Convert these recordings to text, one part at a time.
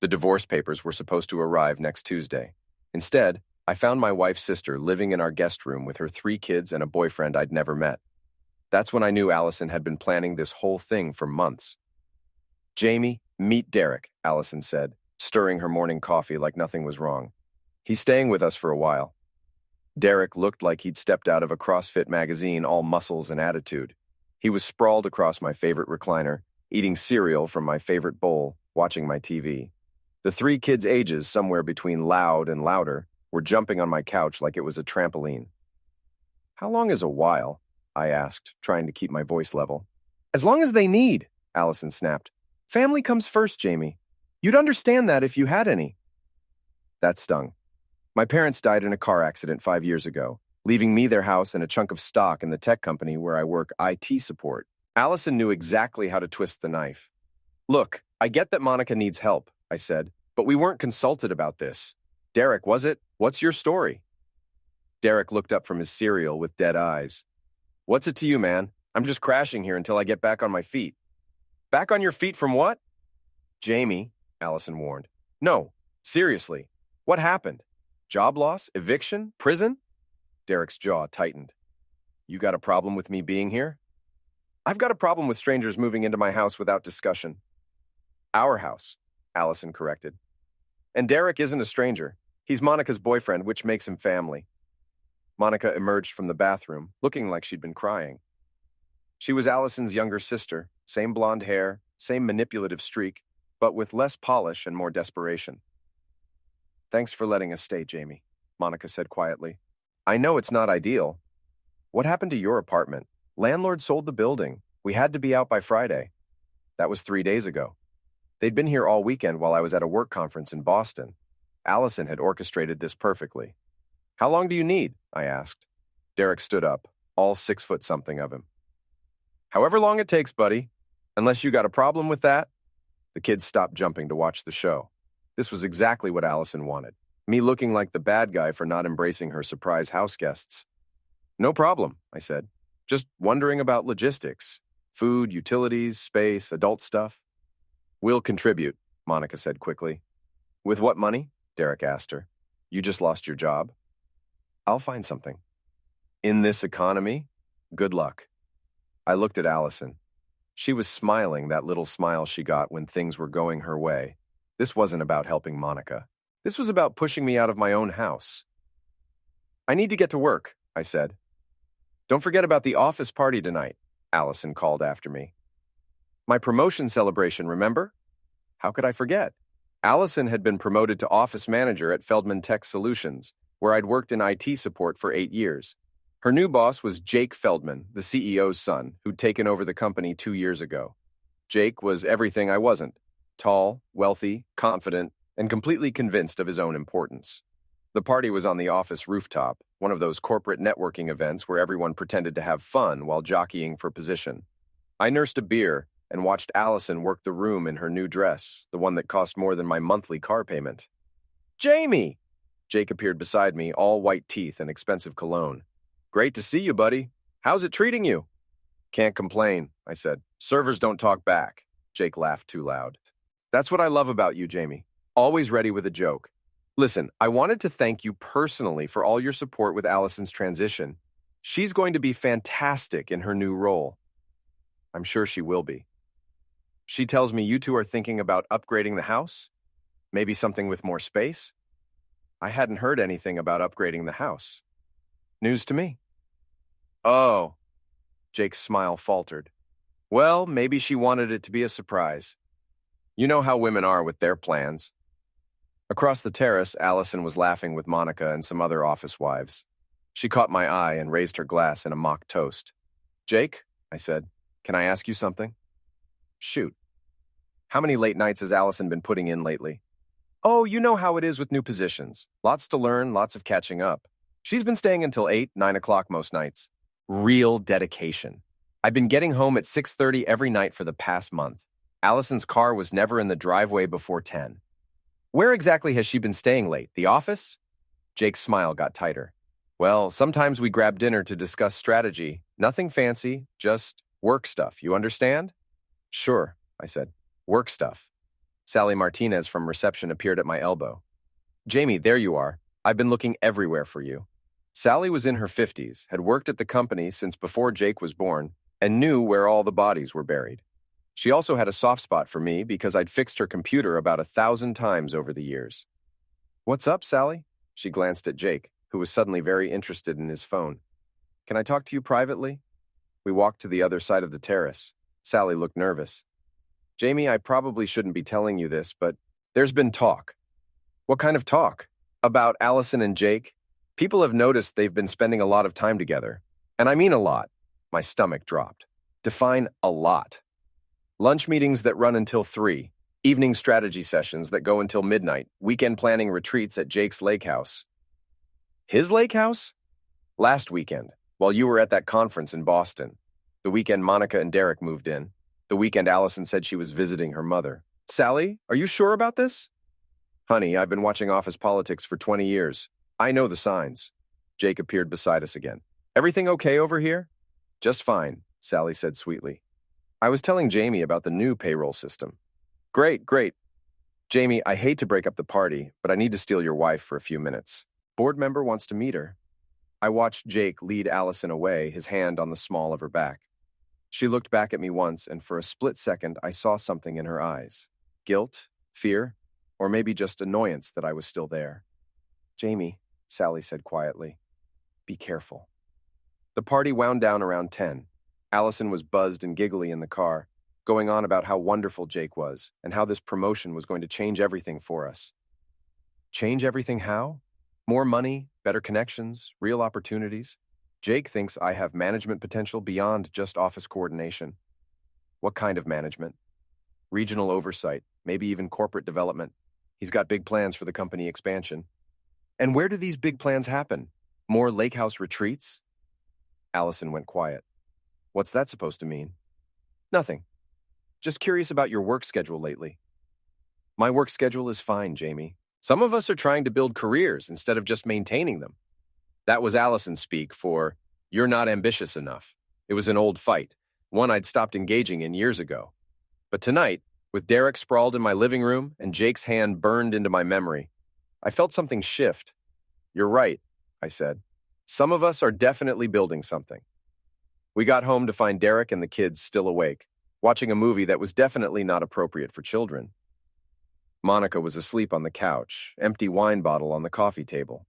The divorce papers were supposed to arrive next Tuesday. Instead, I found my wife's sister living in our guest room with her 3 kids and a boyfriend I'd never met. That's when I knew Allison had been planning this whole thing for months. "Jamie, meet Derek," Allison said, stirring her morning coffee like nothing was wrong. "He's staying with us for a while." Derek looked like he'd stepped out of a CrossFit magazine, all muscles and attitude. He was sprawled across my favorite recliner, eating cereal from my favorite bowl, watching my TV. The 3 kids' ages, somewhere between loud and louder, were jumping on my couch like it was a trampoline. "How long is a while?" I asked, trying to keep my voice level. "As long as they need," Allison snapped. "Family comes first, Jamie. You'd understand that if you had any." That stung. My parents died in a car accident 5 years ago, leaving me their house and a chunk of stock in the tech company where I work IT support. Allison knew exactly how to twist the knife. "Look, I get that Monica needs help," I said, "but we weren't consulted about this. Derek, was it? What's your story?" Derek looked up from his cereal with dead eyes. "What's it to you, man? I'm just crashing here until I get back on my feet." "Back on your feet from what?" "Jamie," Allison warned. "No, seriously. What happened? Job loss? Eviction? Prison?" Derek's jaw tightened. "You got a problem with me being here?" "I've got a problem with strangers moving into my house without discussion." "Our house," Allison corrected. "And Derek isn't a stranger. He's Monica's boyfriend, which makes him family." Monica emerged from the bathroom, looking like she'd been crying. She was Allison's younger sister, same blonde hair, same manipulative streak, but with less polish and more desperation. "Thanks for letting us stay, Jamie," Monica said quietly. "I know it's not ideal. What happened to your apartment? Landlord sold the building. We had to be out by Friday." "That was 3 days ago. They'd been here all weekend while I was at a work conference in Boston. Allison had orchestrated this perfectly." "How long do you need?" I asked. Derek stood up, all 6-foot-something of him. "However long it takes, buddy. Unless you got a problem with that." The kids stopped jumping to watch the show. This was exactly what Allison wanted, me looking like the bad guy for not embracing her surprise house guests. "No problem," I said. "Just wondering about logistics. Food, utilities, space, adult stuff." "We'll contribute," Monica said quickly. "With what money?" Derek asked her. "You just lost your job." "I'll find something." "In this economy? Good luck." I looked at Allison. She was smiling that little smile she got when things were going her way. This wasn't about helping Monica. This was about pushing me out of my own house. "I need to get to work," I said. "Don't forget about the office party tonight," Allison called after me. "My promotion celebration, remember?" How could I forget? Allison had been promoted to office manager at Feldman Tech Solutions, where I'd worked in IT support for 8 years. Her new boss was Jake Feldman, the CEO's son, who'd taken over the company 2 years ago. Jake was everything I wasn't: tall, wealthy, confident, and completely convinced of his own importance. The party was on the office rooftop, one of those corporate networking events where everyone pretended to have fun while jockeying for position. I nursed a beer and watched Allison work the room in her new dress, the one that cost more than my monthly car payment. "Jamie!" Jake appeared beside me, all white teeth and expensive cologne. "Great to see you, buddy. How's it treating you?" "Can't complain," I said. "Servers don't talk back." Jake laughed too loud. "That's what I love about you, Jamie. Always ready with a joke. Listen, I wanted to thank you personally for all your support with Allison's transition. She's going to be fantastic in her new role." "I'm sure she will be." "She tells me you two are thinking about upgrading the house? Maybe something with more space?" I hadn't heard anything about upgrading the house. News to me. "Oh." Jake's smile faltered. "Well, maybe she wanted it to be a surprise. You know how women are with their plans." Across the terrace, Allison was laughing with Monica and some other office wives. She caught my eye and raised her glass in a mock toast. "Jake," I said, "can I ask you something?" "Shoot." "How many late nights has Allison been putting in lately?" "Oh, you know how it is with new positions. Lots to learn, lots of catching up. She's been staying until 8, 9 o'clock most nights. Real dedication. I've been getting home at 6:30 every night for the past month. Allison's car was never in the driveway before 10. Where exactly has she been staying late? The office?" Jake's smile got tighter. "Well, sometimes we grab dinner to discuss strategy. Nothing fancy, just work stuff, you understand?" "Sure," I said. "Work stuff. Sally Martinez from reception appeared at my elbow. Jamie, there you are. I've been looking everywhere for you. Sally was in her 50s, had worked at the company since before Jake was born, and knew where all the bodies were buried. She also had a soft spot for me because I'd fixed her computer about 1,000 times over the years. What's up, Sally? She glanced at Jake, who was suddenly very interested in his phone. Can I talk to you privately? We walked to the other side of the terrace. Sally looked nervous. Jamie, I probably shouldn't be telling you this, but there's been talk. What kind of talk? About Allison and Jake? People have noticed they've been spending a lot of time together. And I mean a lot. My stomach dropped. Define a lot. Lunch meetings that run until 3, evening strategy sessions that go until midnight, weekend planning retreats at Jake's lake house. His lake house? Last weekend, while you were at that conference in Boston. The weekend Monica and Derek moved in. The weekend Allison said she was visiting her mother. Sally, are you sure about this? Honey, I've been watching office politics for 20 years. I know the signs. Jake appeared beside us again. Everything okay over here? Just fine, Sally said sweetly. I was telling Jamie about the new payroll system. Great, great. Jamie, I hate to break up the party, but I need to steal your wife for a few minutes. Board member wants to meet her. I watched Jake lead Allison away, his hand on the small of her back. She looked back at me once, and for a split second, I saw something in her eyes. Guilt, fear, or maybe just annoyance that I was still there. Jamie, Sally said quietly, be careful. The party wound down around 10. Allison was buzzed and giggly in the car, going on about how wonderful Jake was and how this promotion was going to change everything for us. Change everything how? More money, better connections, real opportunities. Jake thinks I have management potential beyond just office coordination. What kind of management? Regional oversight, maybe even corporate development. He's got big plans for the company expansion. And where do these big plans happen? More lake house retreats? Allison went quiet. What's that supposed to mean? Nothing. Just curious about your work schedule lately. My work schedule is fine, Jamie. Some of us are trying to build careers instead of just maintaining them. That was Allison's speak for, you're not ambitious enough. It was an old fight, one I'd stopped engaging in years ago. But tonight, with Derek sprawled in my living room and Jake's hand burned into my memory, I felt something shift. You're right, I said. Some of us are definitely building something. We got home to find Derek and the kids still awake, watching a movie that was definitely not appropriate for children. Monica was asleep on the couch, empty wine bottle on the coffee table.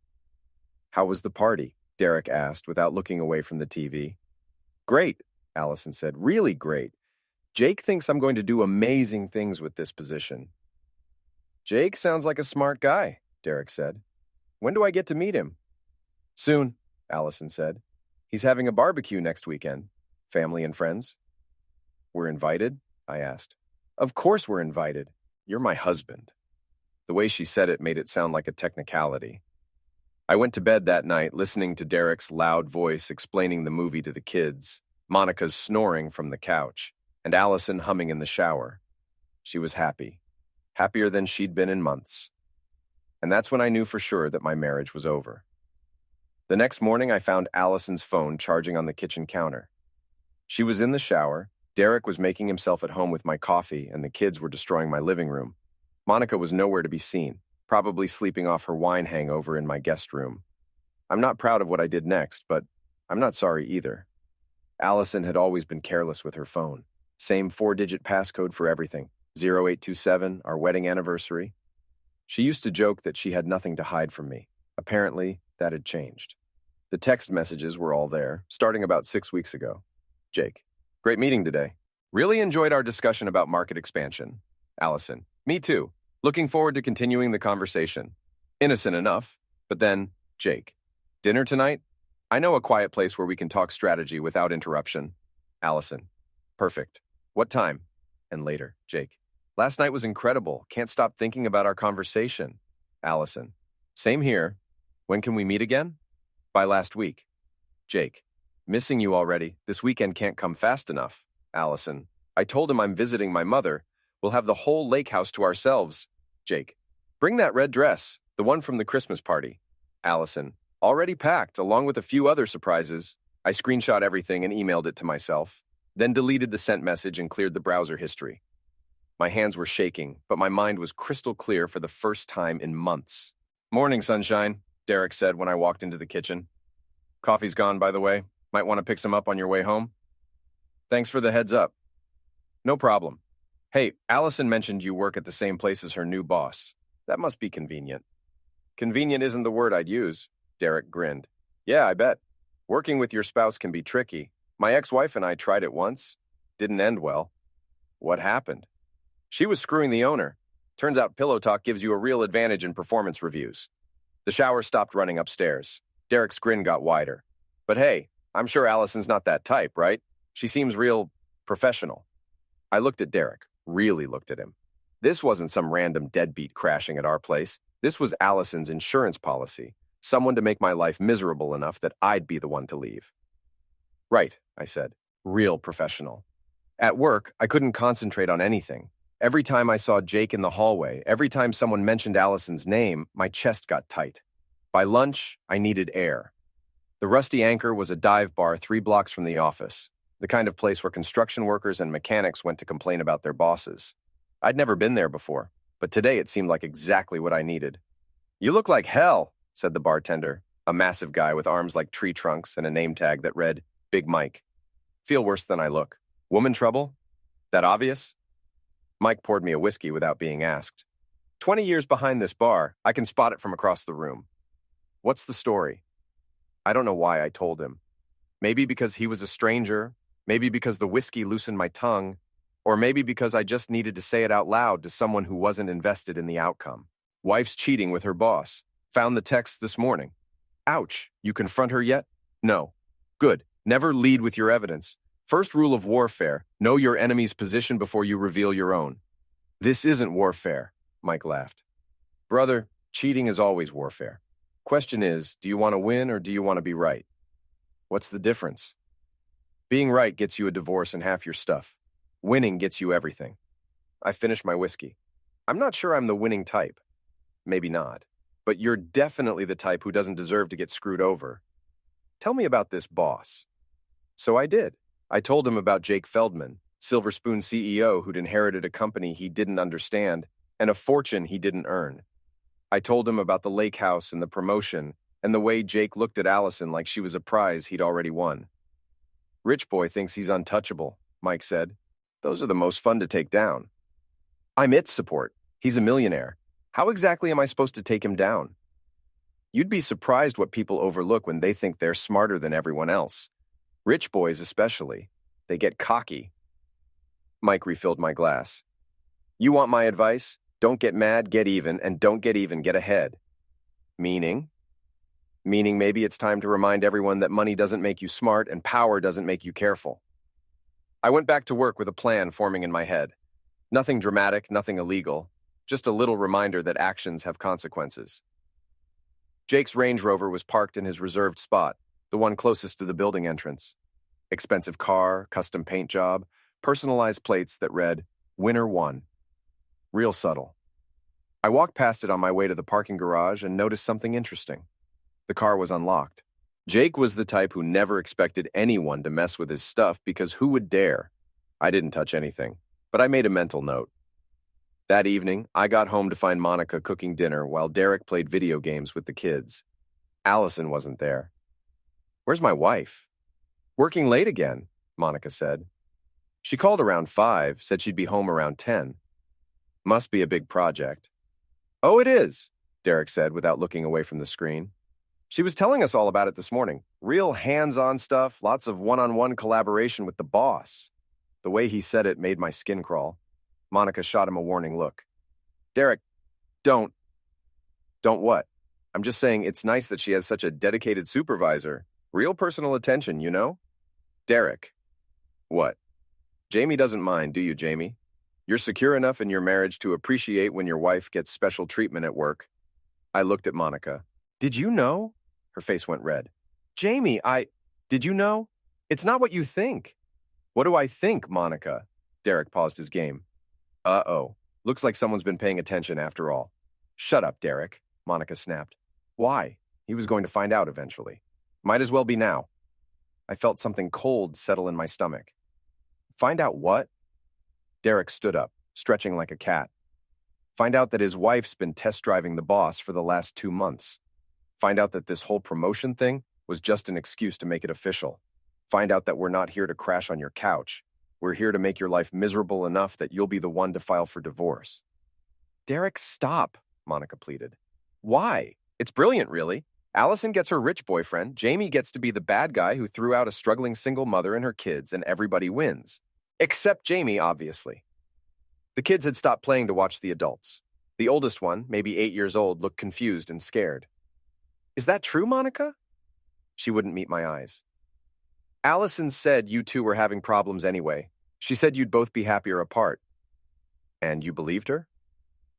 How was the party? Derek asked without looking away from the TV. Great, Allison said. Really great. Jake thinks I'm going to do amazing things with this position. Jake sounds like a smart guy, Derek said. When do I get to meet him? Soon, Allison said. He's having a barbecue next weekend. Family and friends. We're invited? I asked. Of course we're invited. You're my husband. The way she said it made it sound like a technicality. I went to bed that night listening to Derek's loud voice explaining the movie to the kids, Monica's snoring from the couch, and Allison humming in the shower. She was happy. Happier than she'd been in months. And that's when I knew for sure that my marriage was over. The next morning, I found Allison's phone charging on the kitchen counter. She was in the shower, Derek was making himself at home with my coffee, and the kids were destroying my living room. Monica was nowhere to be seen, probably sleeping off her wine hangover in my guest room. I'm not proud of what I did next, but I'm not sorry either. Allison had always been careless with her phone. Same 4-digit passcode for everything, 0827, our wedding anniversary. She used to joke that she had nothing to hide from me. Apparently, that had changed. The text messages were all there, starting about 6 weeks ago. Jake, great meeting today. Really enjoyed our discussion about market expansion. Allison, me too. Looking forward to continuing the conversation. Innocent enough, but then, Jake. Dinner tonight? I know a quiet place where we can talk strategy without interruption. Allison, perfect. What time? And later, Jake. Last night was incredible. Can't stop thinking about our conversation. Allison, same here. When can we meet again? By last week. Jake, missing you already. This weekend can't come fast enough. Allison, I told him I'm visiting my mother. We'll have the whole lake house to ourselves. Jake, bring that red dress, the one from the Christmas party. Allison, already packed, along with a few other surprises. I screenshot everything and emailed it to myself, then deleted the sent message and cleared the browser history. My hands were shaking, but my mind was crystal clear for the first time in months. "Morning, sunshine," Derek said when I walked into the kitchen. "Coffee's gone, by the way. Might want to pick some up on your way home." "Thanks for the heads up." "No problem. Hey, Allison mentioned you work at the same place as her new boss. That must be convenient." "Convenient isn't the word I'd use," Derek grinned. "Yeah, I bet. Working with your spouse can be tricky. My ex-wife and I tried it once. Didn't end well." "What happened?" "She was screwing the owner. Turns out Pillow Talk gives you a real advantage in performance reviews." The shower stopped running upstairs. Derek's grin got wider. "But hey, I'm sure Allison's not that type, right? She seems real professional." I looked at Derek, really looked at him. This wasn't some random deadbeat crashing at our place. This was Allison's insurance policy, someone to make my life miserable enough that I'd be the one to leave. "Right," I said. "Real professional." At work, I couldn't concentrate on anything. Every time I saw Jake in the hallway, every time someone mentioned Allison's name, my chest got tight. By lunch, I needed air. The Rusty Anchor was a dive bar 3 blocks from the office, the kind of place where construction workers and mechanics went to complain about their bosses. I'd never been there before, but today it seemed like exactly what I needed. "You look like hell," said the bartender, a massive guy with arms like tree trunks and a name tag that read, Big Mike. "Feel worse than I look. Woman trouble? That obvious?" Mike poured me a whiskey without being asked. 20 years behind this bar, I can spot it from across the room. "What's the story?" I don't know why I told him. Maybe because he was a stranger, maybe because the whiskey loosened my tongue, or maybe because I just needed to say it out loud to someone who wasn't invested in the outcome. "Wife's cheating with her boss. Found the text this morning." "Ouch. You confront her yet?" "No." "Good. Never lead with your evidence. First rule of warfare, know your enemy's position before you reveal your own." "This isn't warfare," Mike laughed. "Brother, cheating is always warfare. Question is, do you want to win or do you want to be right?" "What's the difference?" "Being right gets you a divorce and half your stuff. Winning gets you everything." I finished my whiskey. "I'm not sure I'm the winning type." "Maybe not. But you're definitely the type who doesn't deserve to get screwed over. Tell me about this boss." So I did. I told him about Jake Feldman, Silver Spoon CEO who'd inherited a company he didn't understand and a fortune he didn't earn. I told him about the lake house and the promotion and the way Jake looked at Allison like she was a prize he'd already won. "Rich boy thinks he's untouchable," Mike said. "Those are the most fun to take down." "I'm its support. He's a millionaire. How exactly am I supposed to take him down?" "You'd be surprised what people overlook when they think they're smarter than everyone else. Rich boys especially. They get cocky." Mike refilled my glass. "You want my advice? Don't get mad, get even, and don't get even, get ahead." "Meaning?" "Meaning maybe it's time to remind everyone that money doesn't make you smart and power doesn't make you careful." I went back to work with a plan forming in my head. Nothing dramatic, nothing illegal. Just a little reminder that actions have consequences. Jake's Range Rover was parked in his reserved spot, the one closest to the building entrance. Expensive car, custom paint job, personalized plates that read, "Winner won." Real subtle. I walked past it on my way to the parking garage and noticed something interesting. The car was unlocked. Jake was the type who never expected anyone to mess with his stuff because who would dare? I didn't touch anything, but I made a mental note. That evening, I got home to find Monica cooking dinner while Derek played video games with the kids. Allison wasn't there. "Where's my wife?" "Working late again," Monica said. "She called around 5, said she'd be home around 10. Must be a big project." "Oh, it is," Derek said without looking away from the screen. "She was telling us all about it this morning. Real hands-on stuff, lots of one-on-one collaboration with the boss." The way he said it made my skin crawl. Monica shot him a warning look. "Derek, don't." "Don't what?" "I'm just saying it's nice that she has such a dedicated supervisor. Real personal attention, you know?" "Derek." "What?" "Jamie doesn't mind, do you, Jamie? You're secure enough in your marriage to appreciate when your wife gets special treatment at work." I looked at Monica. "Did you know?" Her face went red. "Jamie, did you know? It's not what you think." "What do I think, Monica?" Derek paused his game. Uh-oh. Looks like someone's been paying attention after all. "Shut up, Derek," Monica snapped. Why? He was going to find out eventually. Might as well be now. I felt something cold settle in my stomach. "Find out what?" Derek stood up. stretching like a cat. Find out that his wife's been test driving the boss for the last 2 months. Find out that this whole promotion thing was just an excuse to make it official. Find out that we're not here to crash on your couch. We're here to make your life miserable enough that you'll be the one to file for divorce. Derek, stop, Monica pleaded. Why? It's brilliant, really. Allison gets her rich boyfriend, Jamie gets to be the bad guy who threw out a struggling single mother and her kids, and everybody wins. Except Jamie, obviously. The kids had stopped playing to watch the adults. The oldest one, maybe 8 years old, looked confused and scared. Is that true, Monica? She wouldn't meet my eyes. Allison said you two were having problems anyway. She said you'd both be happier apart. And you believed her?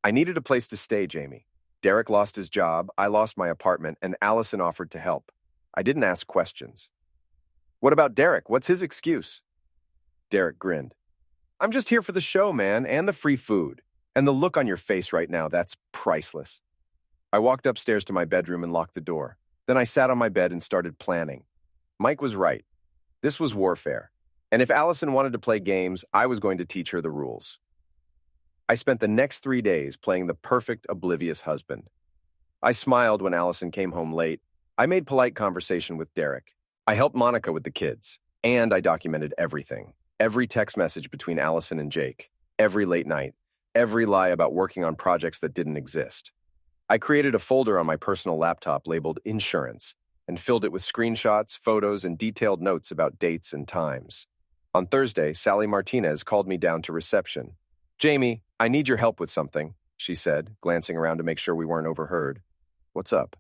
I needed a place to stay, Jamie. Derek lost his job, I lost my apartment, and Allison offered to help. I didn't ask questions. What about Derek? What's his excuse? Derek grinned. I'm just here for the show, man, and the free food. And the look on your face right now, that's priceless. I walked upstairs to my bedroom and locked the door. Then I sat on my bed and started planning. Mike was right. This was warfare. And if Allison wanted to play games, I was going to teach her the rules. I spent the next 3 days playing the perfect oblivious husband. I smiled when Allison came home late. I made polite conversation with Derek. I helped Monica with the kids. And I documented everything. Every text message between Allison and Jake. Every late night. Every lie about working on projects that didn't exist. I created a folder on my personal laptop labeled Insurance and filled it with screenshots, photos, and detailed notes about dates and times. On Thursday, Sally Martinez called me down to reception. Jamie, I need your help with something, she said, glancing around to make sure we weren't overheard. What's up?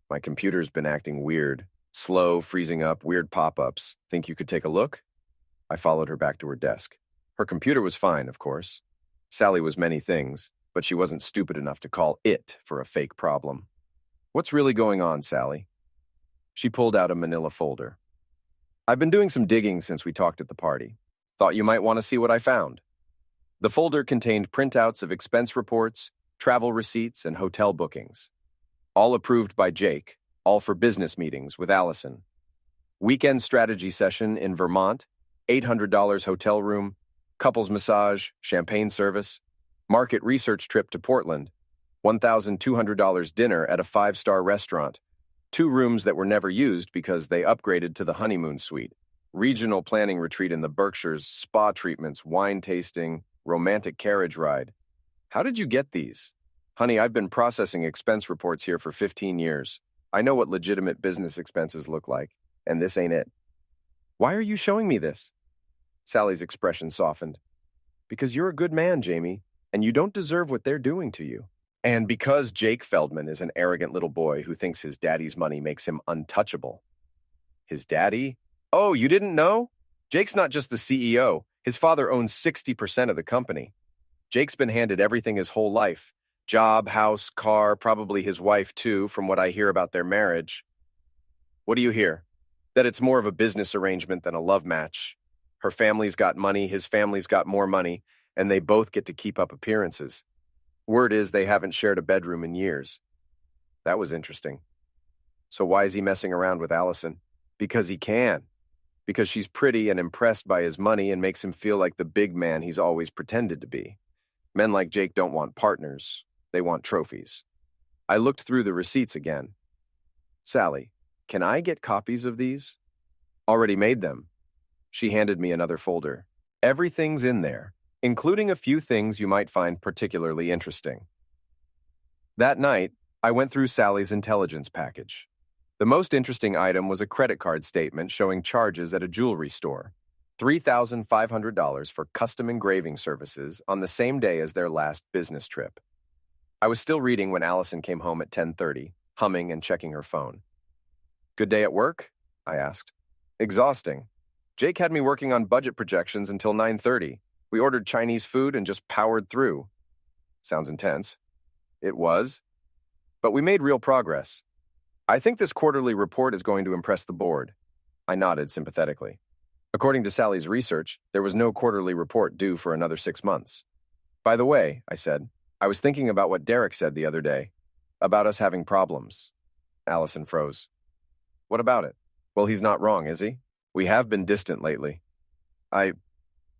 My computer's been acting weird. Slow, freezing up, weird pop-ups. Think you could take a look? I followed her back to her desk. Her computer was fine, of course. Sally was many things, but she wasn't stupid enough to call it for a fake problem. What's really going on, Sally? She pulled out a manila folder. I've been doing some digging since we talked at the party. Thought you might want to see what I found. The folder contained printouts of expense reports, travel receipts, and hotel bookings. All approved by Jake, all for business meetings with Allison. Weekend strategy session in Vermont, $800 hotel room, couples massage, champagne service, market research trip to Portland, $1,200 dinner at a 5-star restaurant, 2 rooms that were never used because they upgraded to the honeymoon suite, regional planning retreat in the Berkshires, spa treatments, wine tasting, romantic carriage ride. How did you get these? Honey, I've been processing expense reports here for 15 years. I know what legitimate business expenses look like, and this ain't it. Why are you showing me this? Sally's expression softened. Because you're a good man, Jamie, and you don't deserve what they're doing to you. And because Jake Feldman is an arrogant little boy who thinks his daddy's money makes him untouchable. His daddy? Oh, you didn't know? Jake's not just the CEO. His father owns 60% of the company. Jake's been handed everything his whole life. Job, house, car, probably his wife too, from what I hear about their marriage. What do you hear? That it's more of a business arrangement than a love match. Her family's got money, his family's got more money, and they both get to keep up appearances. Word is they haven't shared a bedroom in years. That was interesting. So why is he messing around with Allison? Because he can. Because she's pretty and impressed by his money and makes him feel like the big man he's always pretended to be. Men like Jake don't want partners. They want trophies. I looked through the receipts again. Sally, can I get copies of these? Already made them. She handed me another folder. Everything's in there, including a few things you might find particularly interesting. That night, I went through Sally's intelligence package. The most interesting item was a credit card statement showing charges at a jewelry store. $3,500 for custom engraving services on the same day as their last business trip. I was still reading when Allison came home at 10:30, humming and checking her phone. Good day at work? I asked. Exhausting. Jake had me working on budget projections until 9:30. We ordered Chinese food and just powered through. Sounds intense. It was. But we made real progress. I think this quarterly report is going to impress the board. I nodded sympathetically. According to Sally's research, there was no quarterly report due for another 6 months. By the way, I said, I was thinking about what Derek said the other day, about us having problems. Allison froze. What about it? Well, he's not wrong, is he? We have been distant lately. I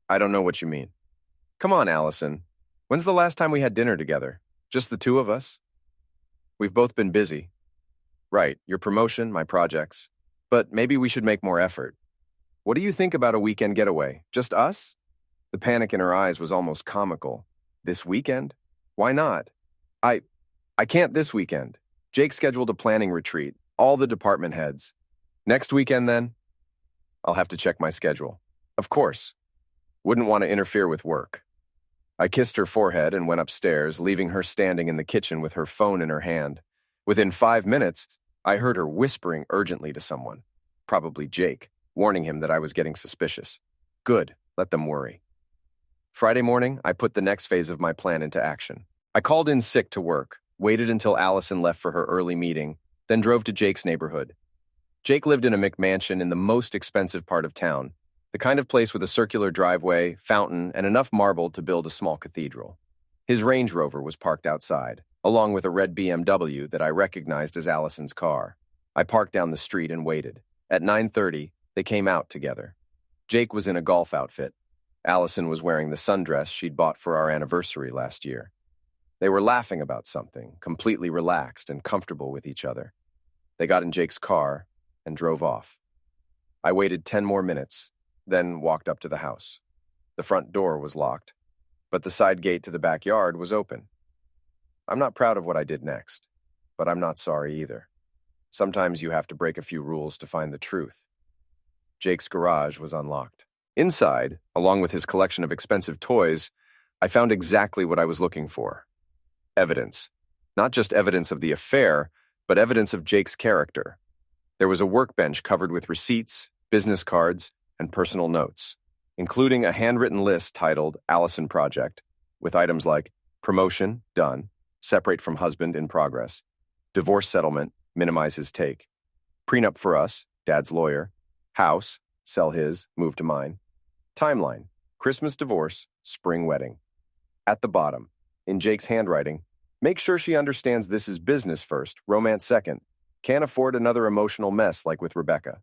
don't know what you mean. Come on, Allison. When's the last time we had dinner together? Just the two of us? We've both been busy. Right, your promotion, my projects. But maybe we should make more effort. What do you think about a weekend getaway? Just us? The panic in her eyes was almost comical. This weekend? Why not? I can't this weekend. Jake scheduled a planning retreat, all the department heads. Next weekend, then? I'll have to check my schedule. Of course. Wouldn't want to interfere with work. I kissed her forehead and went upstairs, leaving her standing in the kitchen with her phone in her hand. Within 5 minutes, I heard her whispering urgently to someone, probably Jake, warning him that I was getting suspicious. Good, let them worry. Friday morning, I put the next phase of my plan into action. I called in sick to work, waited until Allison left for her early meeting, then drove to Jake's neighborhood. Jake lived in a McMansion in the most expensive part of town, the kind of place with a circular driveway, fountain, and enough marble to build a small cathedral. His Range Rover was parked outside, along with a red BMW that I recognized as Allison's car. I parked down the street and waited. At 9:30, they came out together. Jake was in a golf outfit. Allison was wearing the sundress she'd bought for our anniversary last year. They were laughing about something, completely relaxed and comfortable with each other. They got in Jake's car and drove off. I waited 10 more minutes, then walked up to the house. The front door was locked, but the side gate to the backyard was open. I'm not proud of what I did next, but I'm not sorry either. Sometimes you have to break a few rules to find the truth. Jake's garage was unlocked. Inside, along with his collection of expensive toys, I found exactly what I was looking for. Evidence. Not just evidence of the affair, but evidence of Jake's character. There was a workbench covered with receipts, business cards, and personal notes, including a handwritten list titled Allison Project, with items like promotion, done, separate from husband in progress, divorce settlement, minimize his take, prenup for us, dad's lawyer, house, sell his, move to mine, timeline, Christmas divorce, spring wedding. At the bottom, in Jake's handwriting, make sure she understands this is business first, romance second. Can't afford another emotional mess like with Rebecca.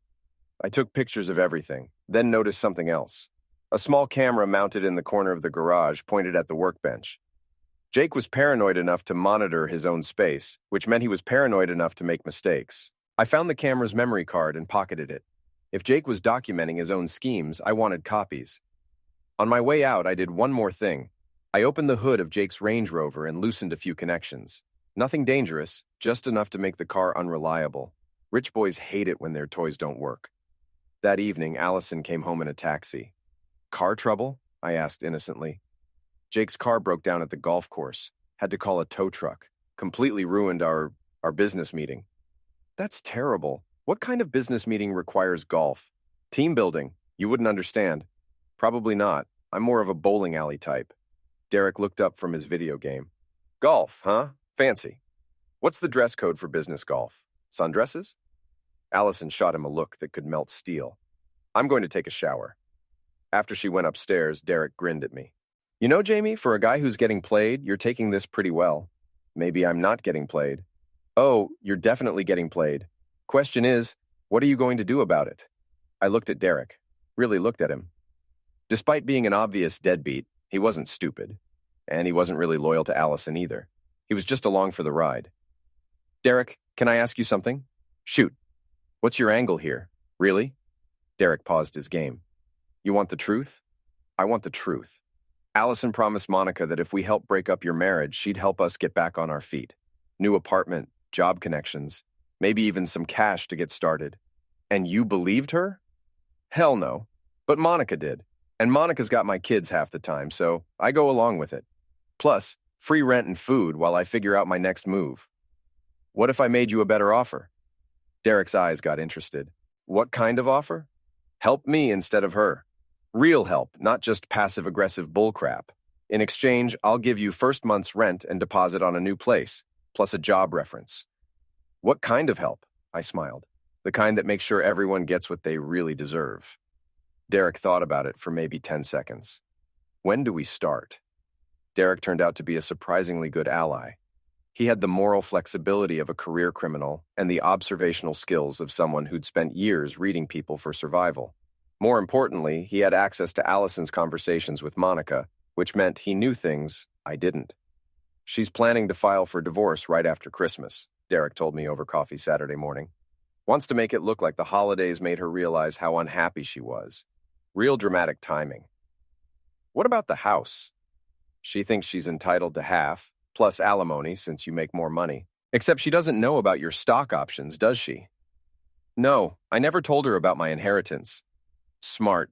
I took pictures of everything, then noticed something else. A small camera mounted in the corner of the garage pointed at the workbench. Jake was paranoid enough to monitor his own space, which meant he was paranoid enough to make mistakes. I found the camera's memory card and pocketed it. If Jake was documenting his own schemes, I wanted copies. On my way out, I did one more thing. I opened the hood of Jake's Range Rover and loosened a few connections. Nothing dangerous, just enough to make the car unreliable. Rich boys hate it when their toys don't work. That evening, Allison came home in a taxi. Car trouble? I asked innocently. Jake's car broke down at the golf course. Had to call a tow truck. Completely ruined our business meeting. That's terrible. What kind of business meeting requires golf? Team building. You wouldn't understand. Probably not. I'm more of a bowling alley type. Derek looked up from his video game. Golf, huh? Fancy. What's the dress code for business golf? Sundresses? Allison shot him a look that could melt steel. I'm going to take a shower. After she went upstairs, Derek grinned at me. You know, Jamie, for a guy who's getting played, you're taking this pretty well. Maybe I'm not getting played. Oh, you're definitely getting played. Question is, what are you going to do about it? I looked at Derek. Really looked at him. Despite being an obvious deadbeat, he wasn't stupid. And he wasn't really loyal to Allison either. He was just along for the ride. Derek, can I ask you something? Shoot. What's your angle here? Really? Derek paused his game. You want the truth? I want the truth. Allison promised Monica that if we help break up your marriage, she'd help us get back on our feet. New apartment, job connections, maybe even some cash to get started. And you believed her? Hell no. But Monica did. And Monica's got my kids half the time, so I go along with it. Plus, free rent and food while I figure out my next move. What if I made you a better offer? Derek's eyes got interested. What kind of offer? Help me instead of her. Real help, not just passive-aggressive bullcrap. In exchange, I'll give you first month's rent and deposit on a new place, plus a job reference. What kind of help? I smiled. The kind that makes sure everyone gets what they really deserve. Derek thought about it for maybe 10 seconds. When do we start? Derek turned out to be a surprisingly good ally. He had the moral flexibility of a career criminal and the observational skills of someone who'd spent years reading people for survival. More importantly, he had access to Allison's conversations with Monica which meant he knew things I didn't. She's planning to file for divorce right after Christmas, Derek told me over coffee Saturday morning. Wants to make it look like the holidays made her realize how unhappy she was. Real dramatic timing. What about the house? She thinks she's entitled to half, plus alimony since you make more money. Except she doesn't know about your stock options, does she? No, I never told her about my inheritance. Smart.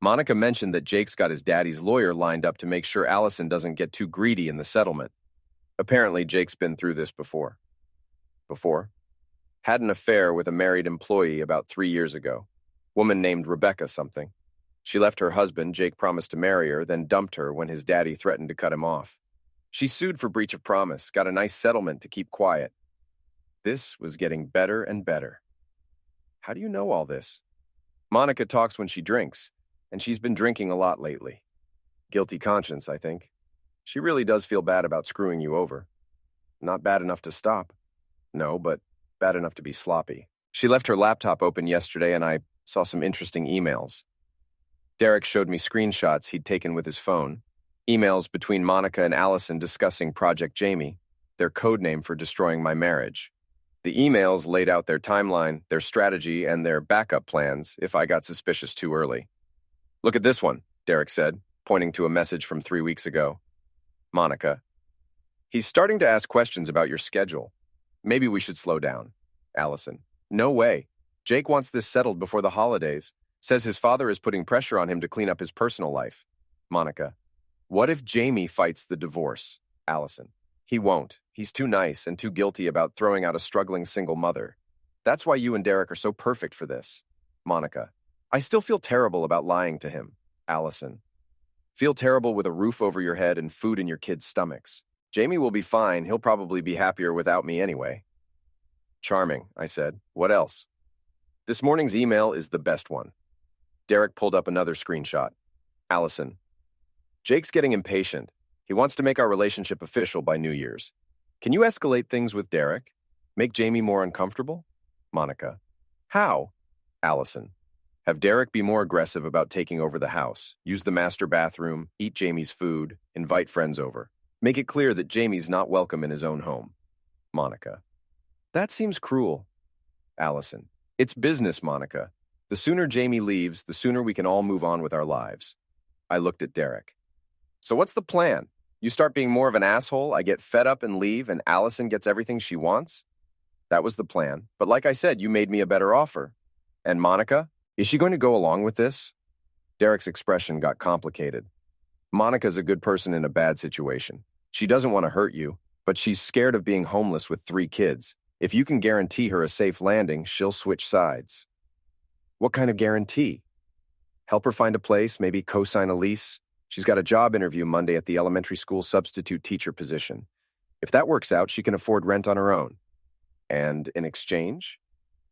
Monica mentioned that Jake's got his daddy's lawyer lined up to make sure Allison doesn't get too greedy in the settlement. Apparently, Jake's been through this before. Before? Had an affair with a married employee about 3 years ago. Woman named Rebecca something. She left her husband, Jake promised to marry her, then dumped her when his daddy threatened to cut him off. She sued for breach of promise, got a nice settlement to keep quiet. This was getting better and better. How do you know all this? Monica talks when she drinks, and she's been drinking a lot lately. Guilty conscience, I think. She really does feel bad about screwing you over. Not bad enough to stop. No, but bad enough to be sloppy. She left her laptop open yesterday and I saw some interesting emails. Derek showed me screenshots he'd taken with his phone. Emails between Monica and Allison discussing Project Jamie, their code name for destroying my marriage. The emails laid out their timeline, their strategy, and their backup plans if I got suspicious too early. Look at this one, Derek said, pointing to a message from 3 weeks ago. Monica. He's starting to ask questions about your schedule. Maybe we should slow down. Allison. No way. Jake wants this settled before the holidays. Says his father is putting pressure on him to clean up his personal life. Monica. What if Jamie fights the divorce? Allison. He won't. He's too nice and too guilty about throwing out a struggling single mother. That's why you and Derek are so perfect for this. Monica. I still feel terrible about lying to him. Allison. Feel terrible with a roof over your head and food in your kids' stomachs. Jamie will be fine. He'll probably be happier without me anyway. Charming, I said. What else? This morning's email is the best one. Derek pulled up another screenshot. Allison. Jake's getting impatient. He wants to make our relationship official by New Year's. Can you escalate things with Derek? Make Jamie more uncomfortable? Monica. How? Allison. Have Derek be more aggressive about taking over the house, use the master bathroom, eat Jamie's food, invite friends over. Make it clear that Jamie's not welcome in his own home. Monica. That seems cruel. Allison. It's business, Monica. The sooner Jamie leaves, the sooner we can all move on with our lives. I looked at Derek. So what's the plan? You start being more of an asshole, I get fed up and leave, and Allison gets everything she wants? That was the plan. But like I said, you made me a better offer. And Monica? Is she going to go along with this? Derek's expression got complicated. Monica's a good person in a bad situation. She doesn't want to hurt you, but she's scared of being homeless with 3 kids. If you can guarantee her a safe landing, she'll switch sides. What kind of guarantee? Help her find a place, maybe co-sign a lease. She's got a job interview Monday at the elementary school substitute teacher position. If that works out, she can afford rent on her own. And in exchange?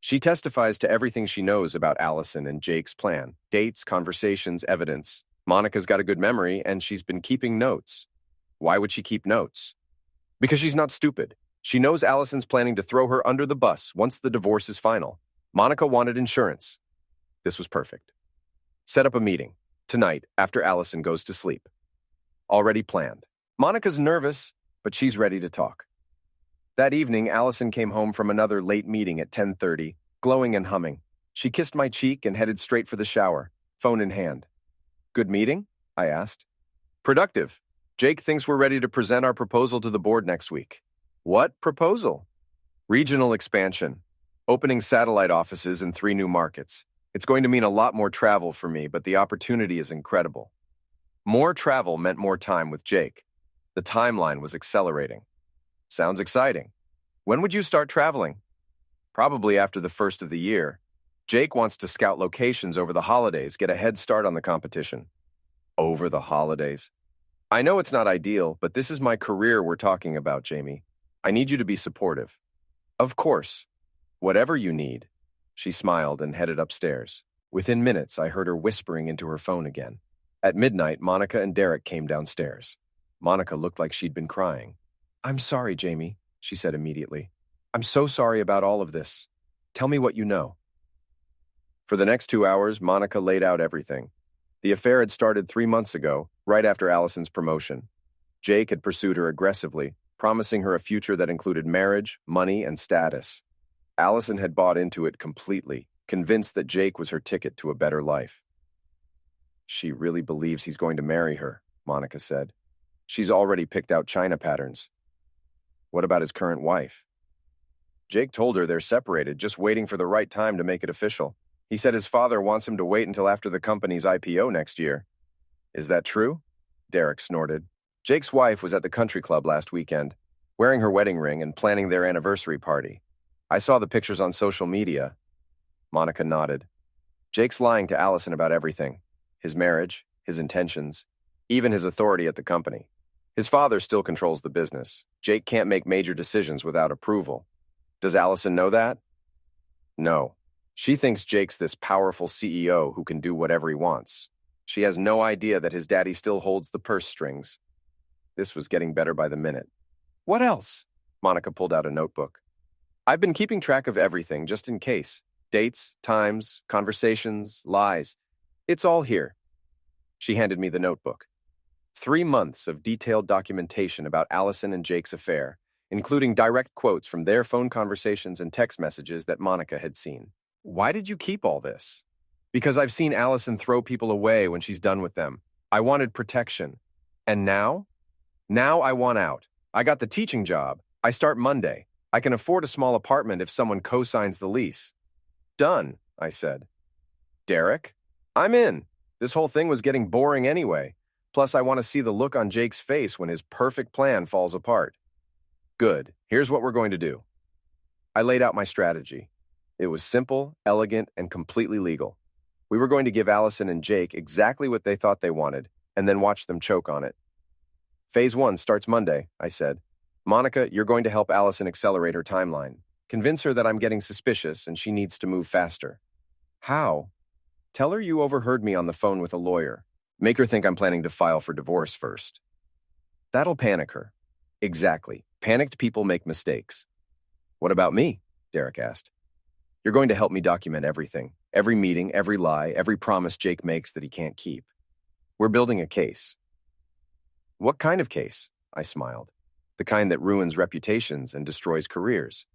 She testifies to everything she knows about Allison and Jake's plan. Dates, conversations, evidence. Monica's got a good memory, and she's been keeping notes. Why would she keep notes? Because she's not stupid. She knows Allison's planning to throw her under the bus once the divorce is final. Monica wanted insurance. This was perfect. Set up a meeting. Tonight, after Allison goes to sleep. Already planned. Monica's nervous, but she's ready to talk. That evening, Allison came home from another late meeting at 10:30, glowing and humming. She kissed my cheek and headed straight for the shower, phone in hand. Good meeting? I asked. Productive. Jake thinks we're ready to present our proposal to the board next week. What proposal? Regional expansion. Opening satellite offices in 3 new markets. It's going to mean a lot more travel for me, but the opportunity is incredible. More travel meant more time with Jake. The timeline was accelerating. Sounds exciting. When would you start traveling? Probably after the first of the year. Jake wants to scout locations over the holidays, get a head start on the competition. Over the holidays? I know it's not ideal, but this is my career we're talking about, Jamie. I need you to be supportive. Of course. Whatever you need. She smiled and headed upstairs. Within minutes, I heard her whispering into her phone again. At midnight, Monica and Derek came downstairs. Monica looked like she'd been crying. I'm sorry, Jamie, she said immediately. I'm so sorry about all of this. Tell me what you know. For the next 2 hours, Monica laid out everything. The affair had started 3 months ago, right after Allison's promotion. Jake had pursued her aggressively, promising her a future that included marriage, money, and status. Allison had bought into it completely, convinced that Jake was her ticket to a better life. She really believes he's going to marry her, Monica said. She's already picked out china patterns. What about his current wife? Jake told her they're separated, just waiting for the right time to make it official. He said his father wants him to wait until after the company's IPO next year. Is that true? Derek snorted. Jake's wife was at the country club last weekend, wearing her wedding ring and planning their anniversary party. I saw the pictures on social media. Monica nodded. Jake's lying to Allison about everything. His marriage, his intentions, even his authority at the company. His father still controls the business. Jake can't make major decisions without approval. Does Allison know that? No. She thinks Jake's this powerful CEO who can do whatever he wants. She has no idea that his daddy still holds the purse strings. This was getting better by the minute. What else? Monica pulled out a notebook. I've been keeping track of everything, just in case. Dates, times, conversations, lies. It's all here. She handed me the notebook. 3 months of detailed documentation about Allison and Jake's affair, including direct quotes from their phone conversations and text messages that Monica had seen. Why did you keep all this? Because I've seen Allison throw people away when she's done with them. I wanted protection. And now? Now I want out. I got the teaching job. I start Monday. I can afford a small apartment if someone co-signs the lease. Done, I said. Derek? I'm in. This whole thing was getting boring anyway. Plus, I want to see the look on Jake's face when his perfect plan falls apart. Good. Here's what we're going to do. I laid out my strategy. It was simple, elegant, and completely legal. We were going to give Allison and Jake exactly what they thought they wanted, and then watch them choke on it. Phase 1 starts Monday, I said. Monica, you're going to help Allison accelerate her timeline. Convince her that I'm getting suspicious and she needs to move faster. How? Tell her you overheard me on the phone with a lawyer. Make her think I'm planning to file for divorce first. That'll panic her. Exactly. Panicked people make mistakes. What about me? Derek asked. You're going to help me document everything. Every meeting, every lie, every promise Jake makes that he can't keep. We're building a case. What kind of case? I smiled. The kind that ruins reputations and destroys careers.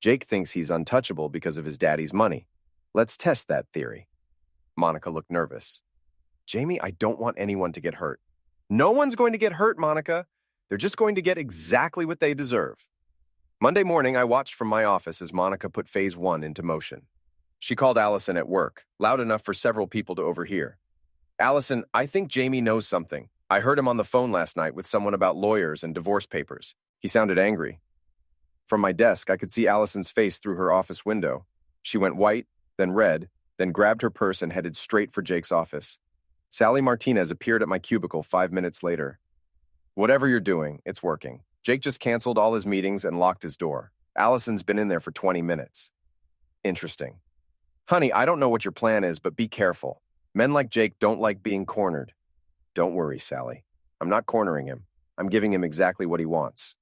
Jake thinks he's untouchable because of his daddy's money. Let's test that theory. Monica looked nervous. Jamie, I don't want anyone to get hurt. No one's going to get hurt, Monica. They're just going to get exactly what they deserve. Monday morning, I watched from my office as Monica put phase 1 into motion. She called Allison at work, loud enough for several people to overhear. Allison, I think Jamie knows something. I heard him on the phone last night with someone about lawyers and divorce papers. He sounded angry. From my desk, I could see Allison's face through her office window. She went white, then red, then grabbed her purse and headed straight for Jake's office. Sally Martinez appeared at my cubicle 5 minutes later. Whatever you're doing, it's working. Jake just canceled all his meetings and locked his door. Allison's been in there for 20 minutes. Interesting. Honey, I don't know what your plan is, but be careful. Men like Jake don't like being cornered. Don't worry, Sally. I'm not cornering him. I'm giving him exactly what he wants.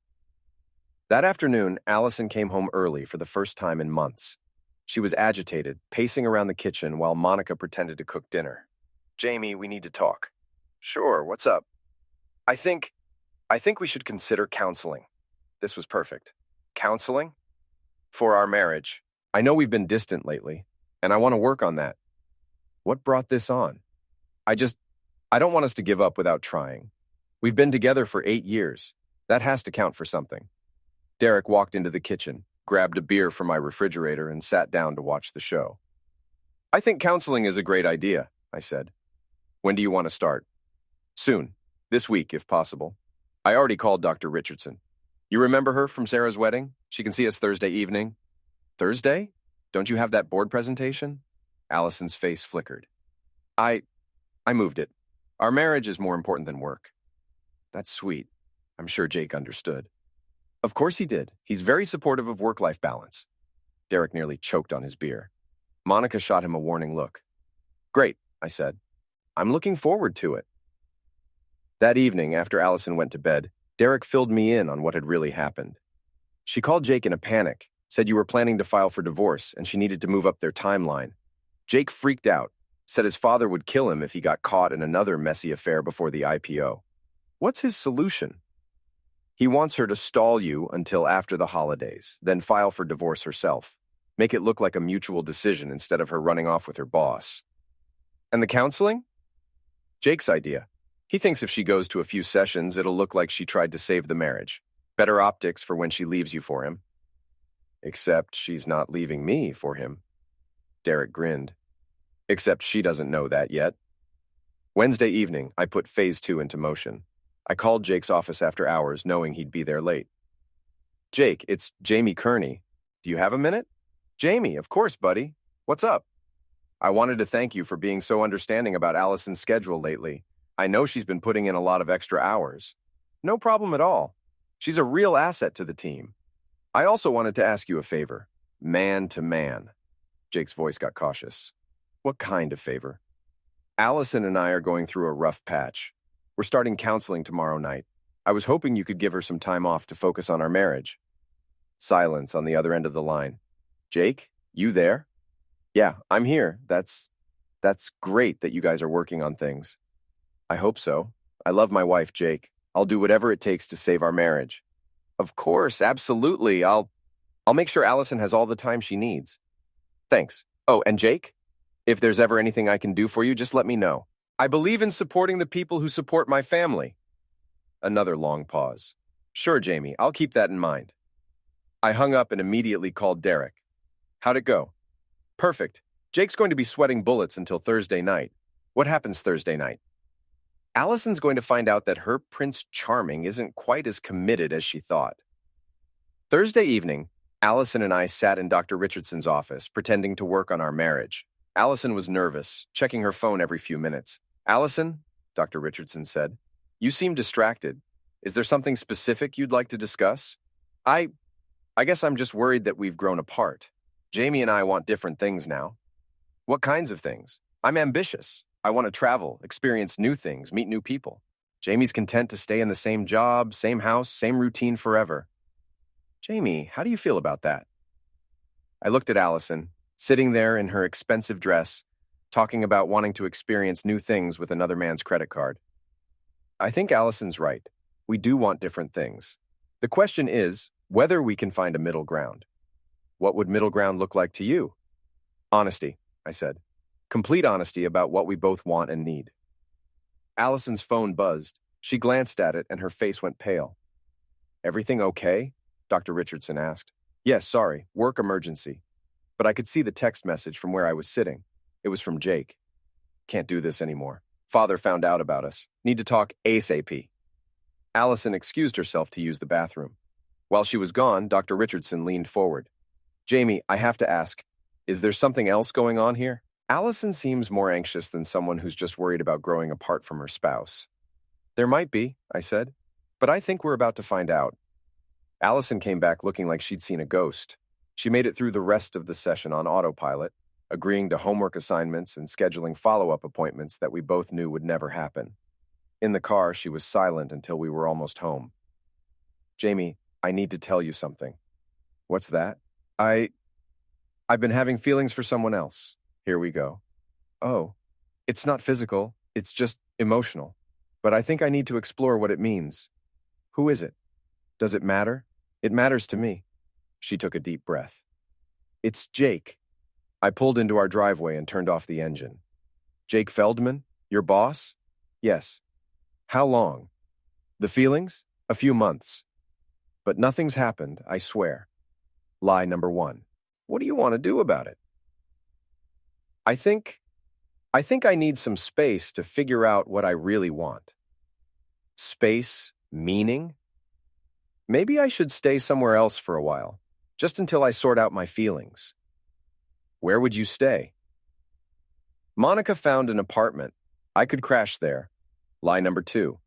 That afternoon, Allison came home early for the first time in months. She was agitated, pacing around the kitchen while Monica pretended to cook dinner. Jamie, we need to talk. Sure, what's up? I think we should consider counseling. This was perfect. Counseling? For our marriage. I know we've been distant lately, and I want to work on that. What brought this on? I don't want us to give up without trying. We've been together for 8 years. That has to count for something. Derek walked into the kitchen, grabbed a beer from my refrigerator, and sat down to watch the show. I think counseling is a great idea, I said. When do you want to start? Soon. This week, if possible. I already called Dr. Richardson. You remember her from Sarah's wedding? She can see us Thursday evening. Thursday? Don't you have that board presentation? Allison's face flickered. I moved it. Our marriage is more important than work. That's sweet. I'm sure Jake understood. Of course he did. He's very supportive of work-life balance. Derek nearly choked on his beer. Monica shot him a warning look. Great, I said. I'm looking forward to it. That evening, after Allison went to bed, Derek filled me in on what had really happened. She called Jake in a panic, said you were planning to file for divorce and she needed to move up their timeline. Jake freaked out. Said his father would kill him if he got caught in another messy affair before the IPO. What's his solution? He wants her to stall you until after the holidays, then file for divorce herself. Make it look like a mutual decision instead of her running off with her boss. And the counseling? Jake's idea. He thinks if she goes to a few sessions, it'll look like she tried to save the marriage. Better optics for when she leaves you for him. Except she's not leaving me for him. Derek grinned. Except she doesn't know that yet. Wednesday evening, I put phase 2 into motion. I called Jake's office after hours, knowing he'd be there late. Jake, it's Jamie Kearney. Do you have a minute? Jamie, of course, buddy. What's up? I wanted to thank you for being so understanding about Allison's schedule lately. I know she's been putting in a lot of extra hours. No problem at all. She's a real asset to the team. I also wanted to ask you a favor. Man to man. Jake's voice got cautious. What kind of favor? Allison and I are going through a rough patch. We're starting counseling tomorrow night. I was hoping you could give her some time off to focus on our marriage. Silence on the other end of the line. Jake, you there? Yeah, I'm here. That's great that you guys are working on things. I hope so. I love my wife, Jake. I'll do whatever it takes to save our marriage. Of course, absolutely. I'll make sure Allison has all the time she needs. Thanks. Oh, and Jake, if there's ever anything I can do for you, just let me know. I believe in supporting the people who support my family. Another long pause. Sure, Jamie, I'll keep that in mind. I hung up and immediately called Derek. How'd it go? Perfect. Jake's going to be sweating bullets until Thursday night. What happens Thursday night? Allison's going to find out that her Prince Charming isn't quite as committed as she thought. Thursday evening, Allison and I sat in Dr. Richardson's office, pretending to work on our marriage. Allison was nervous, checking her phone every few minutes. Allison, Dr. Richardson said, you seem distracted. Is there something specific you'd like to discuss? I guess I'm just worried that we've grown apart. Jamie and I want different things now. What kinds of things? I'm ambitious. I want to travel, experience new things, meet new people. Jamie's content to stay in the same job, same house, same routine forever. Jamie, how do you feel about that? I looked at Allison, sitting there in her expensive dress, talking about wanting to experience new things with another man's credit card. I think Allison's right. We do want different things. The question is whether we can find a middle ground. What would middle ground look like to you? Honesty, I said. Complete honesty about what we both want and need. Allison's phone buzzed. She glanced at it and her face went pale. Everything okay? Dr. Richardson asked. Yes, sorry, work emergency. But I could see the text message from where I was sitting. It was from Jake. Can't do this anymore. Father found out about us. Need to talk ASAP. Allison excused herself to use the bathroom. While she was gone, Dr. Richardson leaned forward. Jamie, I have to ask, is there something else going on here? Allison seems more anxious than someone who's just worried about growing apart from her spouse. There might be, I said, but I think we're about to find out. Allison came back looking like she'd seen a ghost. She made it through the rest of the session on autopilot, agreeing to homework assignments and scheduling follow-up appointments that we both knew would never happen. In the car, she was silent until we were almost home. Jamie, I need to tell you something. What's that? I've been having feelings for someone else. Here we go. Oh, it's not physical, it's just emotional. But I think I need to explore what it means. Who is it? Does it matter? It matters to me. She took a deep breath. It's Jake. I pulled into our driveway and turned off the engine. Jake Feldman? Your boss? Yes. How long? The feelings? A few months. But nothing's happened, I swear. Lie number 1. What do you want to do about it? I think I need some space to figure out what I really want. Space, meaning? Maybe I should stay somewhere else for a while, just until I sort out my feelings. Where would you stay? Monica found an apartment. I could crash there. Lie number 2.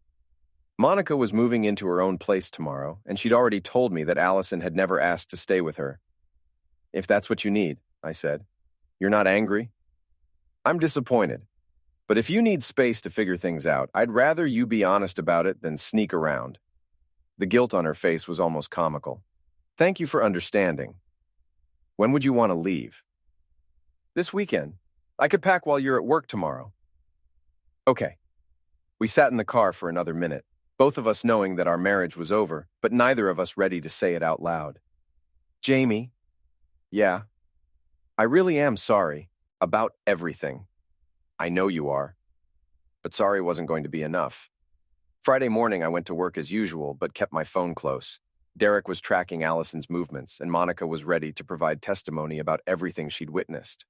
Monica was moving into her own place tomorrow, and she'd already told me that Allison had never asked to stay with her. If that's what you need, I said. You're not angry? I'm disappointed. But if you need space to figure things out, I'd rather you be honest about it than sneak around. The guilt on her face was almost comical. Thank you for understanding. When would you want to leave? This weekend. I could pack while you're at work tomorrow. Okay. We sat in the car for another minute, both of us knowing that our marriage was over, but neither of us ready to say it out loud. Jamie. Yeah. I really am sorry. About everything. I know you are. But sorry wasn't going to be enough. Friday morning, I went to work as usual, but kept my phone close. Derek was tracking Allison's movements, and Monica was ready to provide testimony about everything she'd witnessed.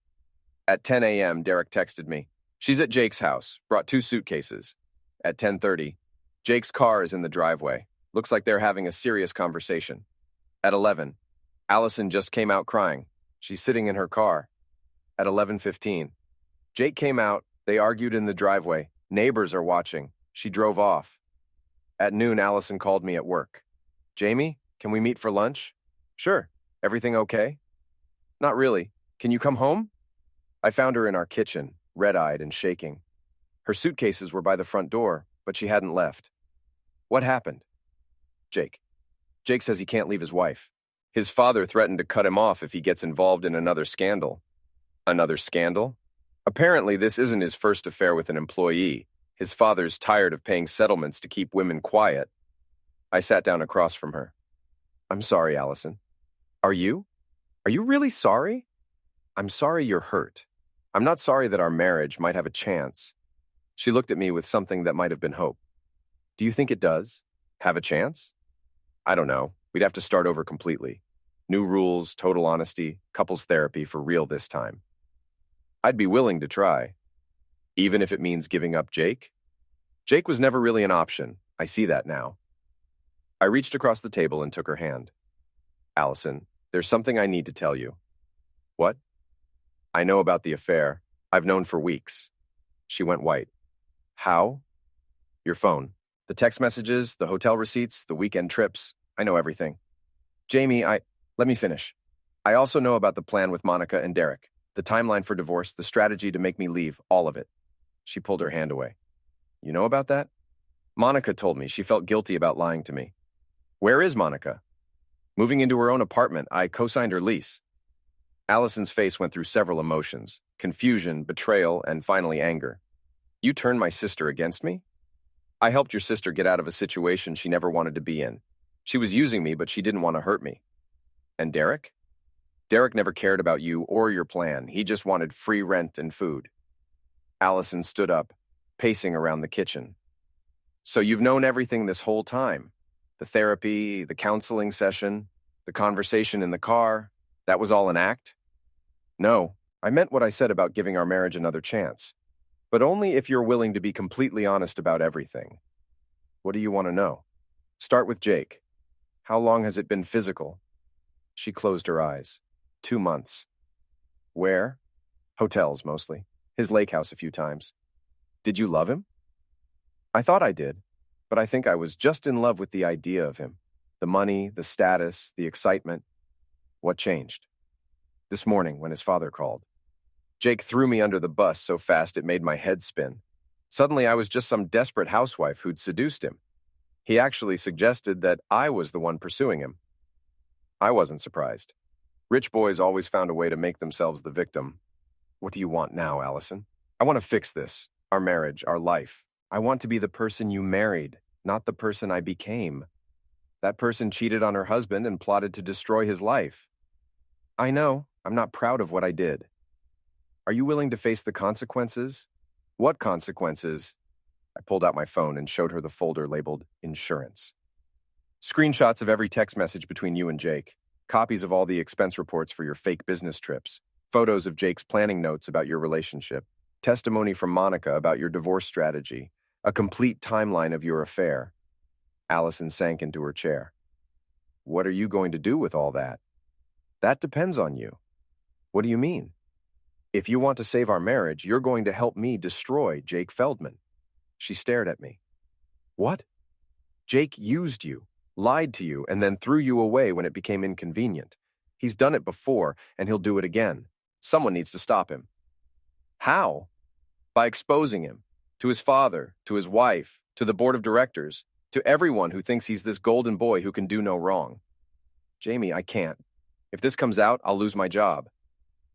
At 10 a.m., Derek texted me. She's at Jake's house, brought 2 suitcases. At 10:30, Jake's car is in the driveway. Looks like they're having a serious conversation. At 11, Allison just came out crying. She's sitting in her car. At 11:15, Jake came out. They argued in the driveway. Neighbors are watching. She drove off. At noon, Allison called me at work. Jamie, can we meet for lunch? Sure. Everything okay? Not really. Can you come home? I found her in our kitchen, red-eyed and shaking. Her suitcases were by the front door, but she hadn't left. What happened? Jake. Jake says he can't leave his wife. His father threatened to cut him off if he gets involved in another scandal. Another scandal? Apparently, this isn't his first affair with an employee. His father's tired of paying settlements to keep women quiet. I sat down across from her. I'm sorry, Allison. Are you? Are you really sorry? I'm sorry you're hurt. I'm not sorry that our marriage might have a chance. She looked at me with something that might have been hope. Do you think it does? Have a chance? I don't know. We'd have to start over completely. New rules, total honesty, couples therapy for real this time. I'd be willing to try. Even if it means giving up Jake? Jake was never really an option. I see that now. I reached across the table and took her hand. Allison, there's something I need to tell you. What? I know about the affair. I've known for weeks. She went white. How? Your phone. The text messages, the hotel receipts, the weekend trips. I know everything. Jamie, let me finish. I also know about the plan with Monica and Derek. The timeline for divorce, the strategy to make me leave, all of it. She pulled her hand away. You know about that? Monica told me she felt guilty about lying to me. Where is Monica? Moving into her own apartment, I co-signed her lease. Allison's face went through several emotions, confusion, betrayal, and finally anger. You turned my sister against me? I helped your sister get out of a situation she never wanted to be in. She was using me, but she didn't want to hurt me. And Derek? Derek never cared about you or your plan. He just wanted free rent and food. Allison stood up, pacing around the kitchen. So you've known everything this whole time? The therapy, the counseling session, the conversation in the car, that was all an act? No, I meant what I said about giving our marriage another chance. But only if you're willing to be completely honest about everything. What do you want to know? Start with Jake. How long has it been physical? She closed her eyes. 2 months. Where? Hotels, mostly. His lake house a few times. Did you love him? I thought I did, but I think I was just in love with the idea of him. The money, the status, the excitement. What changed? This morning, when his father called. Jake threw me under the bus so fast it made my head spin. Suddenly, I was just some desperate housewife who'd seduced him. He actually suggested that I was the one pursuing him. I wasn't surprised. Rich boys always found a way to make themselves the victim. What do you want now, Allison? I want to fix this, our marriage, our life. I want to be the person you married, not the person I became. That person cheated on her husband and plotted to destroy his life. I know, I'm not proud of what I did. Are you willing to face the consequences? What consequences? I pulled out my phone and showed her the folder labeled Insurance. Screenshots of every text message between you and Jake. Copies of all the expense reports for your fake business trips. Photos of Jake's planning notes about your relationship. Testimony from Monica about your divorce strategy. A complete timeline of your affair. Allison sank into her chair. What are you going to do with all that? That depends on you. What do you mean? If you want to save our marriage, you're going to help me destroy Jake Feldman. She stared at me. What? Jake used you, lied to you, and then threw you away when it became inconvenient. He's done it before, and he'll do it again. Someone needs to stop him. How? By exposing him. To his father, to his wife, to the board of directors, to everyone who thinks he's this golden boy who can do no wrong. Jamie, I can't. If this comes out, I'll lose my job.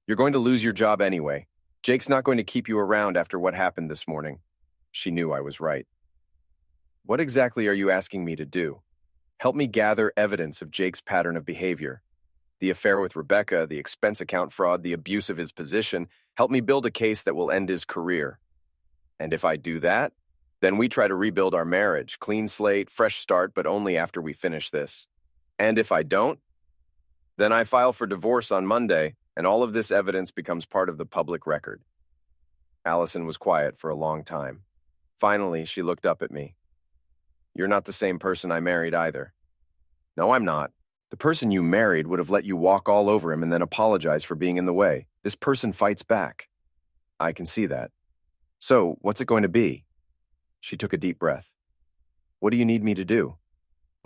You're going to lose your job anyway. Jake's not going to keep you around after what happened this morning. She knew I was right. What exactly are you asking me to do? Help me gather evidence of Jake's pattern of behavior. The affair with Rebecca, the expense account fraud, the abuse of his position. Help me build a case that will end his career. And if I do that, then we try to rebuild our marriage, clean slate, fresh start, but only after we finish this. And if I don't, then I file for divorce on Monday, and all of this evidence becomes part of the public record. Allison was quiet for a long time. Finally, she looked up at me. You're not the same person I married either. No, I'm not. The person you married would have let you walk all over him and then apologize for being in the way. This person fights back. I can see that. So, what's it going to be? She took a deep breath. What do you need me to do?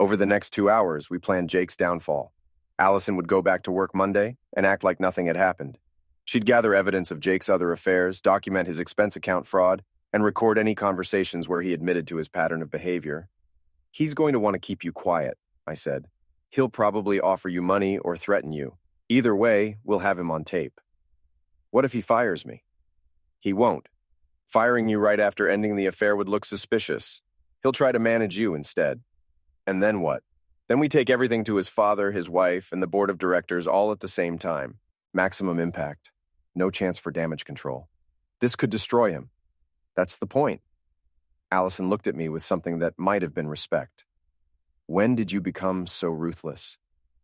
Over the next 2 hours, we planned Jake's downfall. Allison would go back to work Monday and act like nothing had happened. She'd gather evidence of Jake's other affairs, document his expense account fraud, and record any conversations where he admitted to his pattern of behavior. He's going to want to keep you quiet, I said. He'll probably offer you money or threaten you. Either way, we'll have him on tape. What if he fires me? He won't. Firing you right after ending the affair would look suspicious. He'll try to manage you instead. And then what? Then we take everything to his father, his wife, and the board of directors all at the same time. Maximum impact. No chance for damage control. This could destroy him. That's the point. Allison looked at me with something that might have been respect. When did you become so ruthless?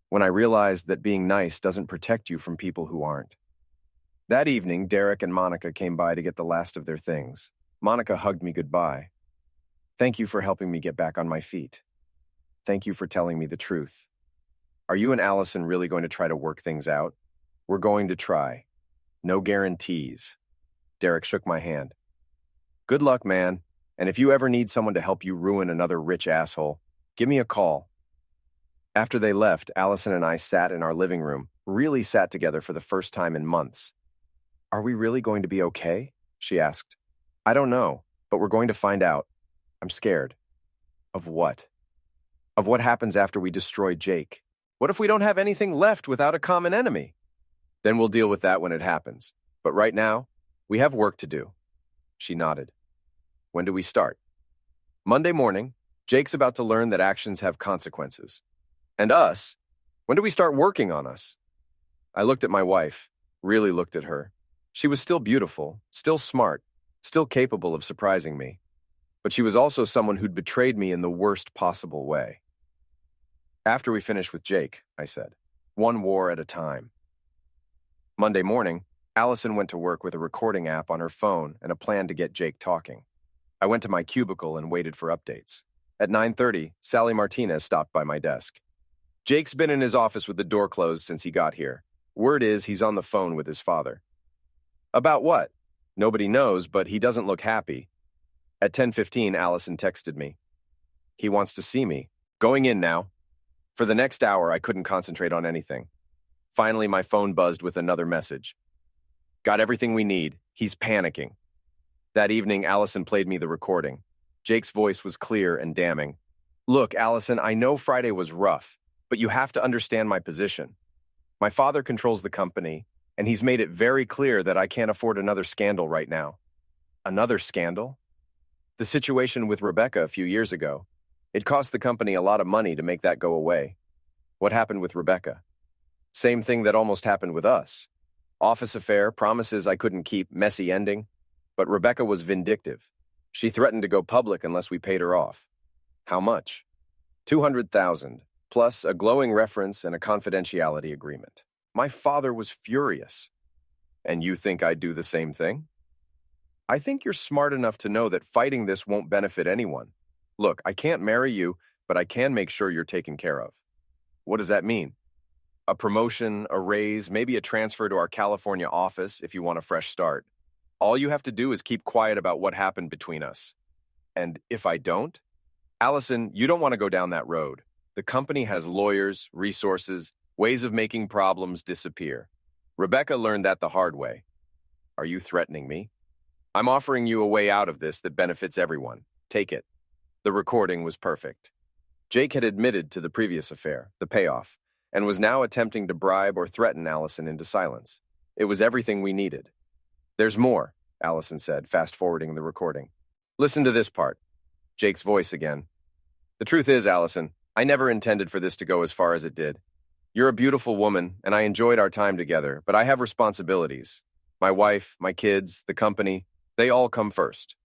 When I realized that being nice doesn't protect you from people who aren't. That evening, Derek and Monica came by to get the last of their things. Monica hugged me goodbye. Thank you for helping me get back on my feet. Thank you for telling me the truth. Are you and Allison really going to try to work things out? We're going to try. No guarantees. Derek shook my hand. Good luck, man. And if you ever need someone to help you ruin another rich asshole, give me a call. After they left, Allison and I sat in our living room, really sat together for the first time in months. Are we really going to be okay? She asked. I don't know, but we're going to find out. I'm scared. Of what? Of what happens after we destroy Jake. What if we don't have anything left without a common enemy? Then we'll deal with that when it happens. But right now, we have work to do. She nodded. When do we start? Monday morning. Jake's about to learn that actions have consequences. And us? When do we start working on us? I looked at my wife, really looked at her. She was still beautiful, still smart, still capable of surprising me. But she was also someone who'd betrayed me in the worst possible way. After we finish with Jake, I said, one war at a time. Monday morning, Allison went to work with a recording app on her phone and a plan to get Jake talking. I went to my cubicle and waited for updates. At 9:30, Sally Martinez stopped by my desk. Jake's been in his office with the door closed since he got here. Word is he's on the phone with his father. About what? Nobody knows, but he doesn't look happy. At 10:15, Allison texted me. He wants to see me. Going in now. For the next hour, I couldn't concentrate on anything. Finally, my phone buzzed with another message. Got everything we need. He's panicking. That evening, Allison played me the recording. Jake's voice was clear and damning. Look, Allison, I know Friday was rough, but you have to understand my position. My father controls the company, and he's made it very clear that I can't afford another scandal right now. Another scandal? The situation with Rebecca a few years ago. It cost the company a lot of money to make that go away. What happened with Rebecca? Same thing that almost happened with us. Office affair, promises I couldn't keep, messy ending. But Rebecca was vindictive. She threatened to go public unless we paid her off. How much? $200,000, plus a glowing reference and a confidentiality agreement. My father was furious. And you think I'd do the same thing? I think you're smart enough to know that fighting this won't benefit anyone. Look, I can't marry you, but I can make sure you're taken care of. What does that mean? A promotion, a raise, maybe a transfer to our California office if you want a fresh start. All you have to do is keep quiet about what happened between us. And if I don't? Allison, you don't want to go down that road. The company has lawyers, resources, ways of making problems disappear. Rebecca learned that the hard way. Are you threatening me? I'm offering you a way out of this that benefits everyone. Take it. The recording was perfect. Jake had admitted to the previous affair, the payoff, and was now attempting to bribe or threaten Allison into silence. It was everything we needed. There's more, Allison said, fast-forwarding the recording. Listen to this part. Jake's voice again. The truth is, Allison, I never intended for this to go as far as it did. You're a beautiful woman, and I enjoyed our time together, but I have responsibilities. My wife, my kids, the company, they all come first.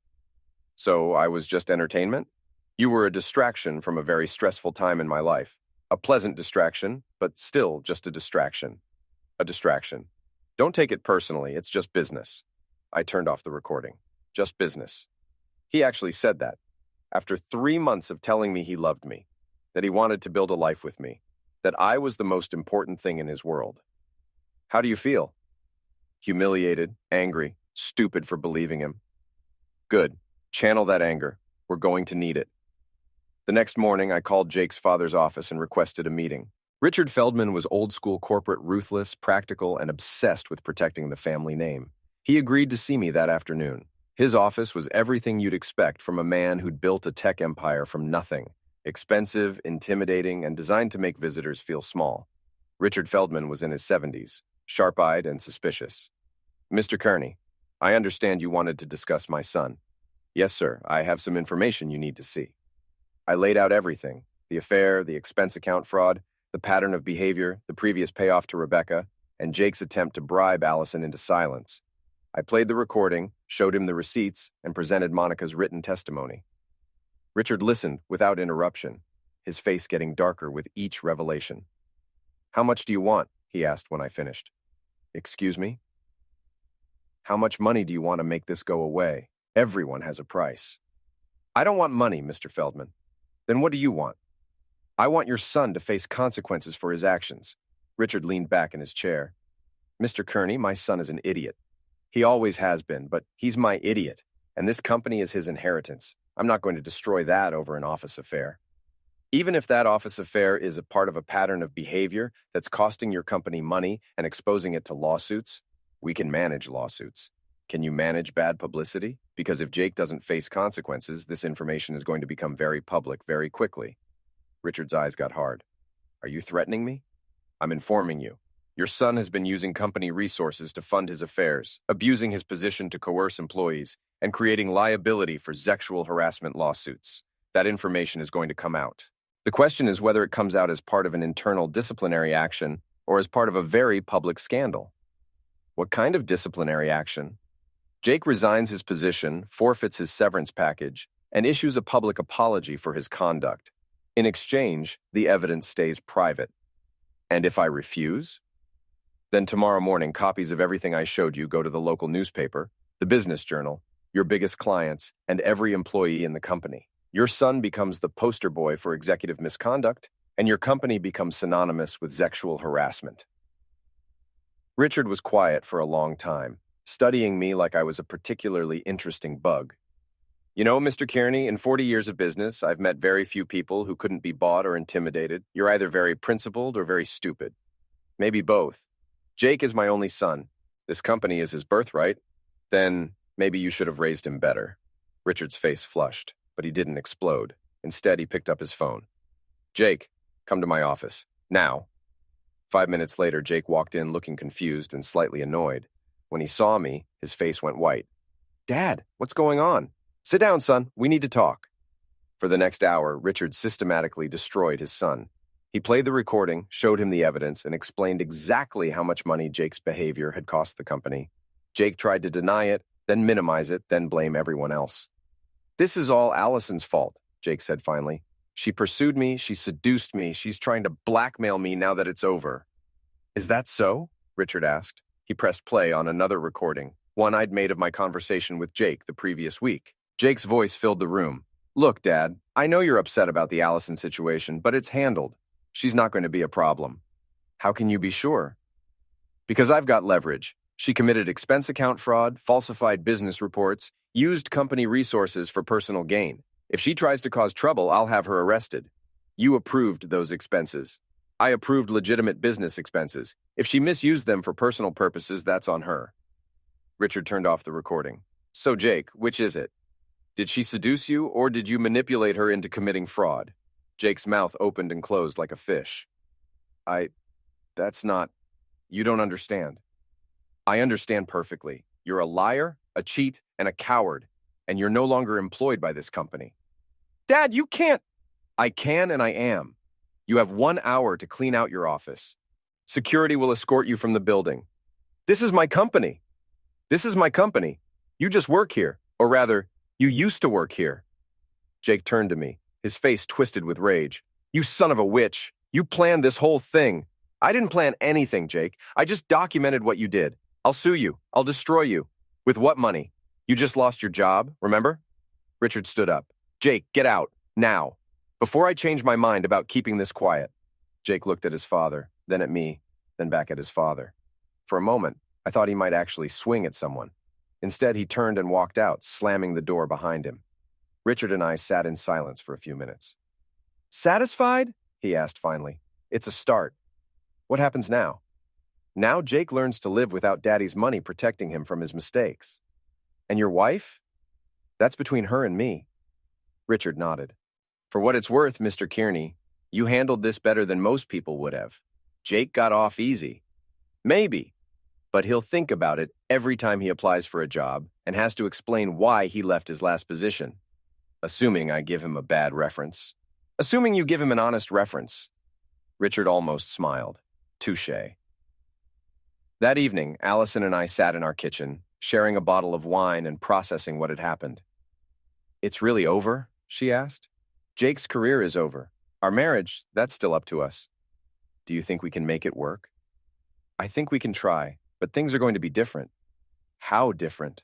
So I was just entertainment? You were a distraction from a very stressful time in my life. A pleasant distraction, but still just a distraction. A distraction. Don't take it personally, it's just business. I turned off the recording. Just business. He actually said that. After 3 months of telling me he loved me, that he wanted to build a life with me, that I was the most important thing in his world. How do you feel? Humiliated, angry, stupid for believing him. Good. Channel that anger. We're going to need it. The next morning, I called Jake's father's office and requested a meeting. Richard Feldman was old-school corporate, ruthless, practical, and obsessed with protecting the family name. He agreed to see me that afternoon. His office was everything you'd expect from a man who'd built a tech empire from nothing. Expensive, intimidating, and designed to make visitors feel small. Richard Feldman was in his 70s, sharp-eyed and suspicious. Mr. Kearney, I understand you wanted to discuss my son. Yes, sir, I have some information you need to see. I laid out everything, the affair, the expense account fraud, the pattern of behavior, the previous payoff to Rebecca, and Jake's attempt to bribe Allison into silence. I played the recording, showed him the receipts, and presented Monica's written testimony. Richard listened without interruption, his face getting darker with each revelation. How much do you want? He asked when I finished. Excuse me? How much money do you want to make this go away? Everyone has a price. I don't want money, Mr. Feldman. Then what do you want? I want your son to face consequences for his actions. Richard leaned back in his chair. Mr. Kearney, my son is an idiot. He always has been, but he's my idiot, and this company is his inheritance. I'm not going to destroy that over an office affair. Even if that office affair is a part of a pattern of behavior that's costing your company money and exposing it to lawsuits, we can manage lawsuits. Can you manage bad publicity? Because if Jake doesn't face consequences, this information is going to become very public very quickly. Richard's eyes got hard. Are you threatening me? I'm informing you. Your son has been using company resources to fund his affairs, abusing his position to coerce employees, and creating liability for sexual harassment lawsuits. That information is going to come out. The question is whether it comes out as part of an internal disciplinary action or as part of a very public scandal. What kind of disciplinary action? Jake resigns his position, forfeits his severance package, and issues a public apology for his conduct. In exchange, the evidence stays private. And if I refuse? Then tomorrow morning, copies of everything I showed you go to the local newspaper, the business journal, your biggest clients, and every employee in the company. Your son becomes the poster boy for executive misconduct, and your company becomes synonymous with sexual harassment. Richard was quiet for a long time, studying me like I was a particularly interesting bug. You know, Mr. Kearney, in 40 years of business, I've met very few people who couldn't be bought or intimidated. You're either very principled or very stupid. Maybe both. Jake is my only son. This company is his birthright. Then maybe you should have raised him better. Richard's face flushed, but he didn't explode. Instead, he picked up his phone. Jake, come to my office. Now. 5 minutes later, Jake walked in looking confused and slightly annoyed. When he saw me, his face went white. Dad, what's going on? Sit down, son. We need to talk. For the next hour, Richard systematically destroyed his son. He played the recording, showed him the evidence, and explained exactly how much money Jake's behavior had cost the company. Jake tried to deny it, then minimize it, then blame everyone else. This is all Allison's fault, Jake said finally. She pursued me, she seduced me, she's trying to blackmail me now that it's over. Is that so? Richard asked. He pressed play on another recording, one I'd made of my conversation with Jake the previous week. Jake's voice filled the room. Look, Dad, I know you're upset about the Allison situation, but it's handled. She's not going to be a problem. How can you be sure? Because I've got leverage. She committed expense account fraud, falsified business reports, used company resources for personal gain. If she tries to cause trouble, I'll have her arrested. You approved those expenses. I approved legitimate business expenses. If she misused them for personal purposes, that's on her. Richard turned off the recording. So, Jake, which is it? Did she seduce you, or did you manipulate her into committing fraud? Jake's mouth opened and closed like a fish. That's not... You don't understand. I understand perfectly. You're a liar, a cheat, and a coward, and you're no longer employed by this company. Dad, you can't. I can and I am. You have 1 hour to clean out your office. Security will escort you from the building. This is my company. This is my company. You just work here, or rather, you used to work here. Jake turned to me, his face twisted with rage. You son of a witch. You planned this whole thing. I didn't plan anything, Jake. I just documented what you did. I'll sue you. I'll destroy you. With what money? You just lost your job, remember? Richard stood up. Jake, get out. Now. Before I change my mind about keeping this quiet. Jake looked at his father, then at me, then back at his father. For a moment, I thought he might actually swing at someone. Instead, he turned and walked out, slamming the door behind him. Richard and I sat in silence for a few minutes. Satisfied? He asked finally. It's a start. What happens now? Now Jake learns to live without Daddy's money protecting him from his mistakes. And your wife? That's between her and me. Richard nodded. For what it's worth, Mr. Kearney, you handled this better than most people would have. Jake got off easy. Maybe. But he'll think about it every time he applies for a job and has to explain why he left his last position. Assuming I give him a bad reference. Assuming you give him an honest reference. Richard almost smiled. Touché. That evening, Allison and I sat in our kitchen, sharing a bottle of wine and processing what had happened. It's really over? She asked. Jake's career is over. Our marriage, that's still up to us. Do you think we can make it work? I think we can try, but things are going to be different. How different?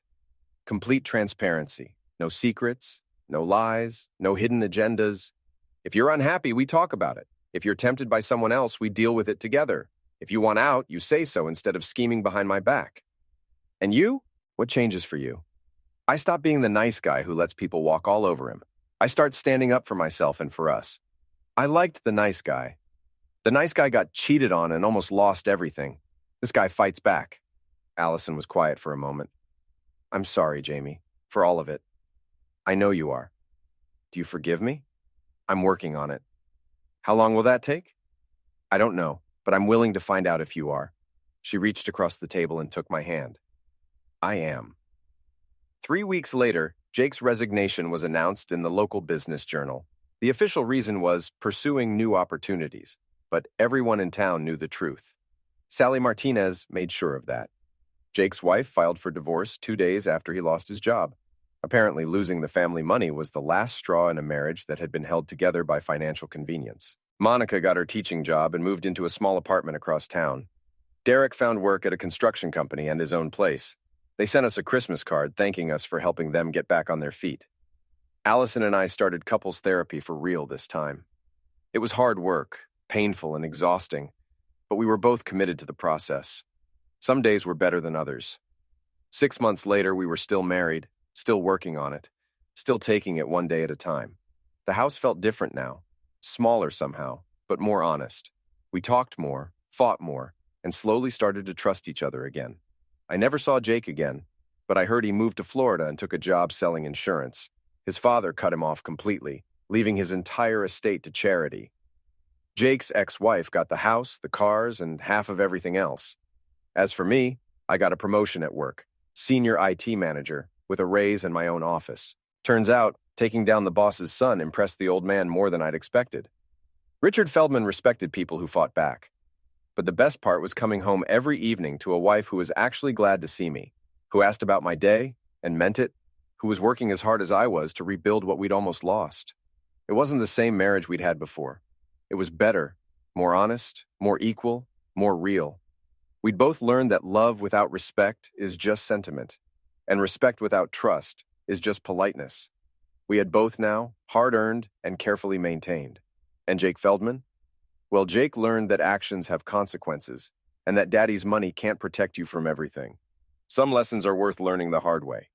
Complete transparency. No secrets, no lies, no hidden agendas. If you're unhappy, we talk about it. If you're tempted by someone else, we deal with it together. If you want out, you say so instead of scheming behind my back. And you? What changes for you? I stop being the nice guy who lets people walk all over him. I start standing up for myself and for us. I liked the nice guy. The nice guy got cheated on and almost lost everything. This guy fights back. Allison was quiet for a moment. I'm sorry, Jamie, for all of it. I know you are. Do you forgive me? I'm working on it. How long will that take? I don't know, but I'm willing to find out if you are. She reached across the table and took my hand. I am. 3 weeks later, Jake's resignation was announced in the local business journal. The official reason was pursuing new opportunities, but everyone in town knew the truth. Sally Martinez made sure of that. Jake's wife filed for divorce 2 days after he lost his job. Apparently, losing the family money was the last straw in a marriage that had been held together by financial convenience. Monica got her teaching job and moved into a small apartment across town. Derek found work at a construction company and his own place. They sent us a Christmas card thanking us for helping them get back on their feet. Allison and I started couples therapy for real this time. It was hard work, painful and exhausting, but we were both committed to the process. Some days were better than others. 6 months later, we were still married, still working on it, still taking it one day at a time. The house felt different now, smaller somehow, but more honest. We talked more, fought more, and slowly started to trust each other again. I never saw Jake again, but I heard he moved to Florida and took a job selling insurance. His father cut him off completely, leaving his entire estate to charity. Jake's ex-wife got the house, the cars, and half of everything else. As for me, I got a promotion at work, senior IT manager, with a raise in my own office. Turns out, taking down the boss's son impressed the old man more than I'd expected. Richard Feldman respected people who fought back. But the best part was coming home every evening to a wife who was actually glad to see me, who asked about my day and meant it, who was working as hard as I was to rebuild what we'd almost lost. It wasn't the same marriage we'd had before. It was better, more honest, more equal, more real. We'd both learned that love without respect is just sentiment, and respect without trust is just politeness. We had both now, hard-earned and carefully maintained. And Jake Feldman? Well, Jake learned that actions have consequences, and that Daddy's money can't protect you from everything. Some lessons are worth learning the hard way.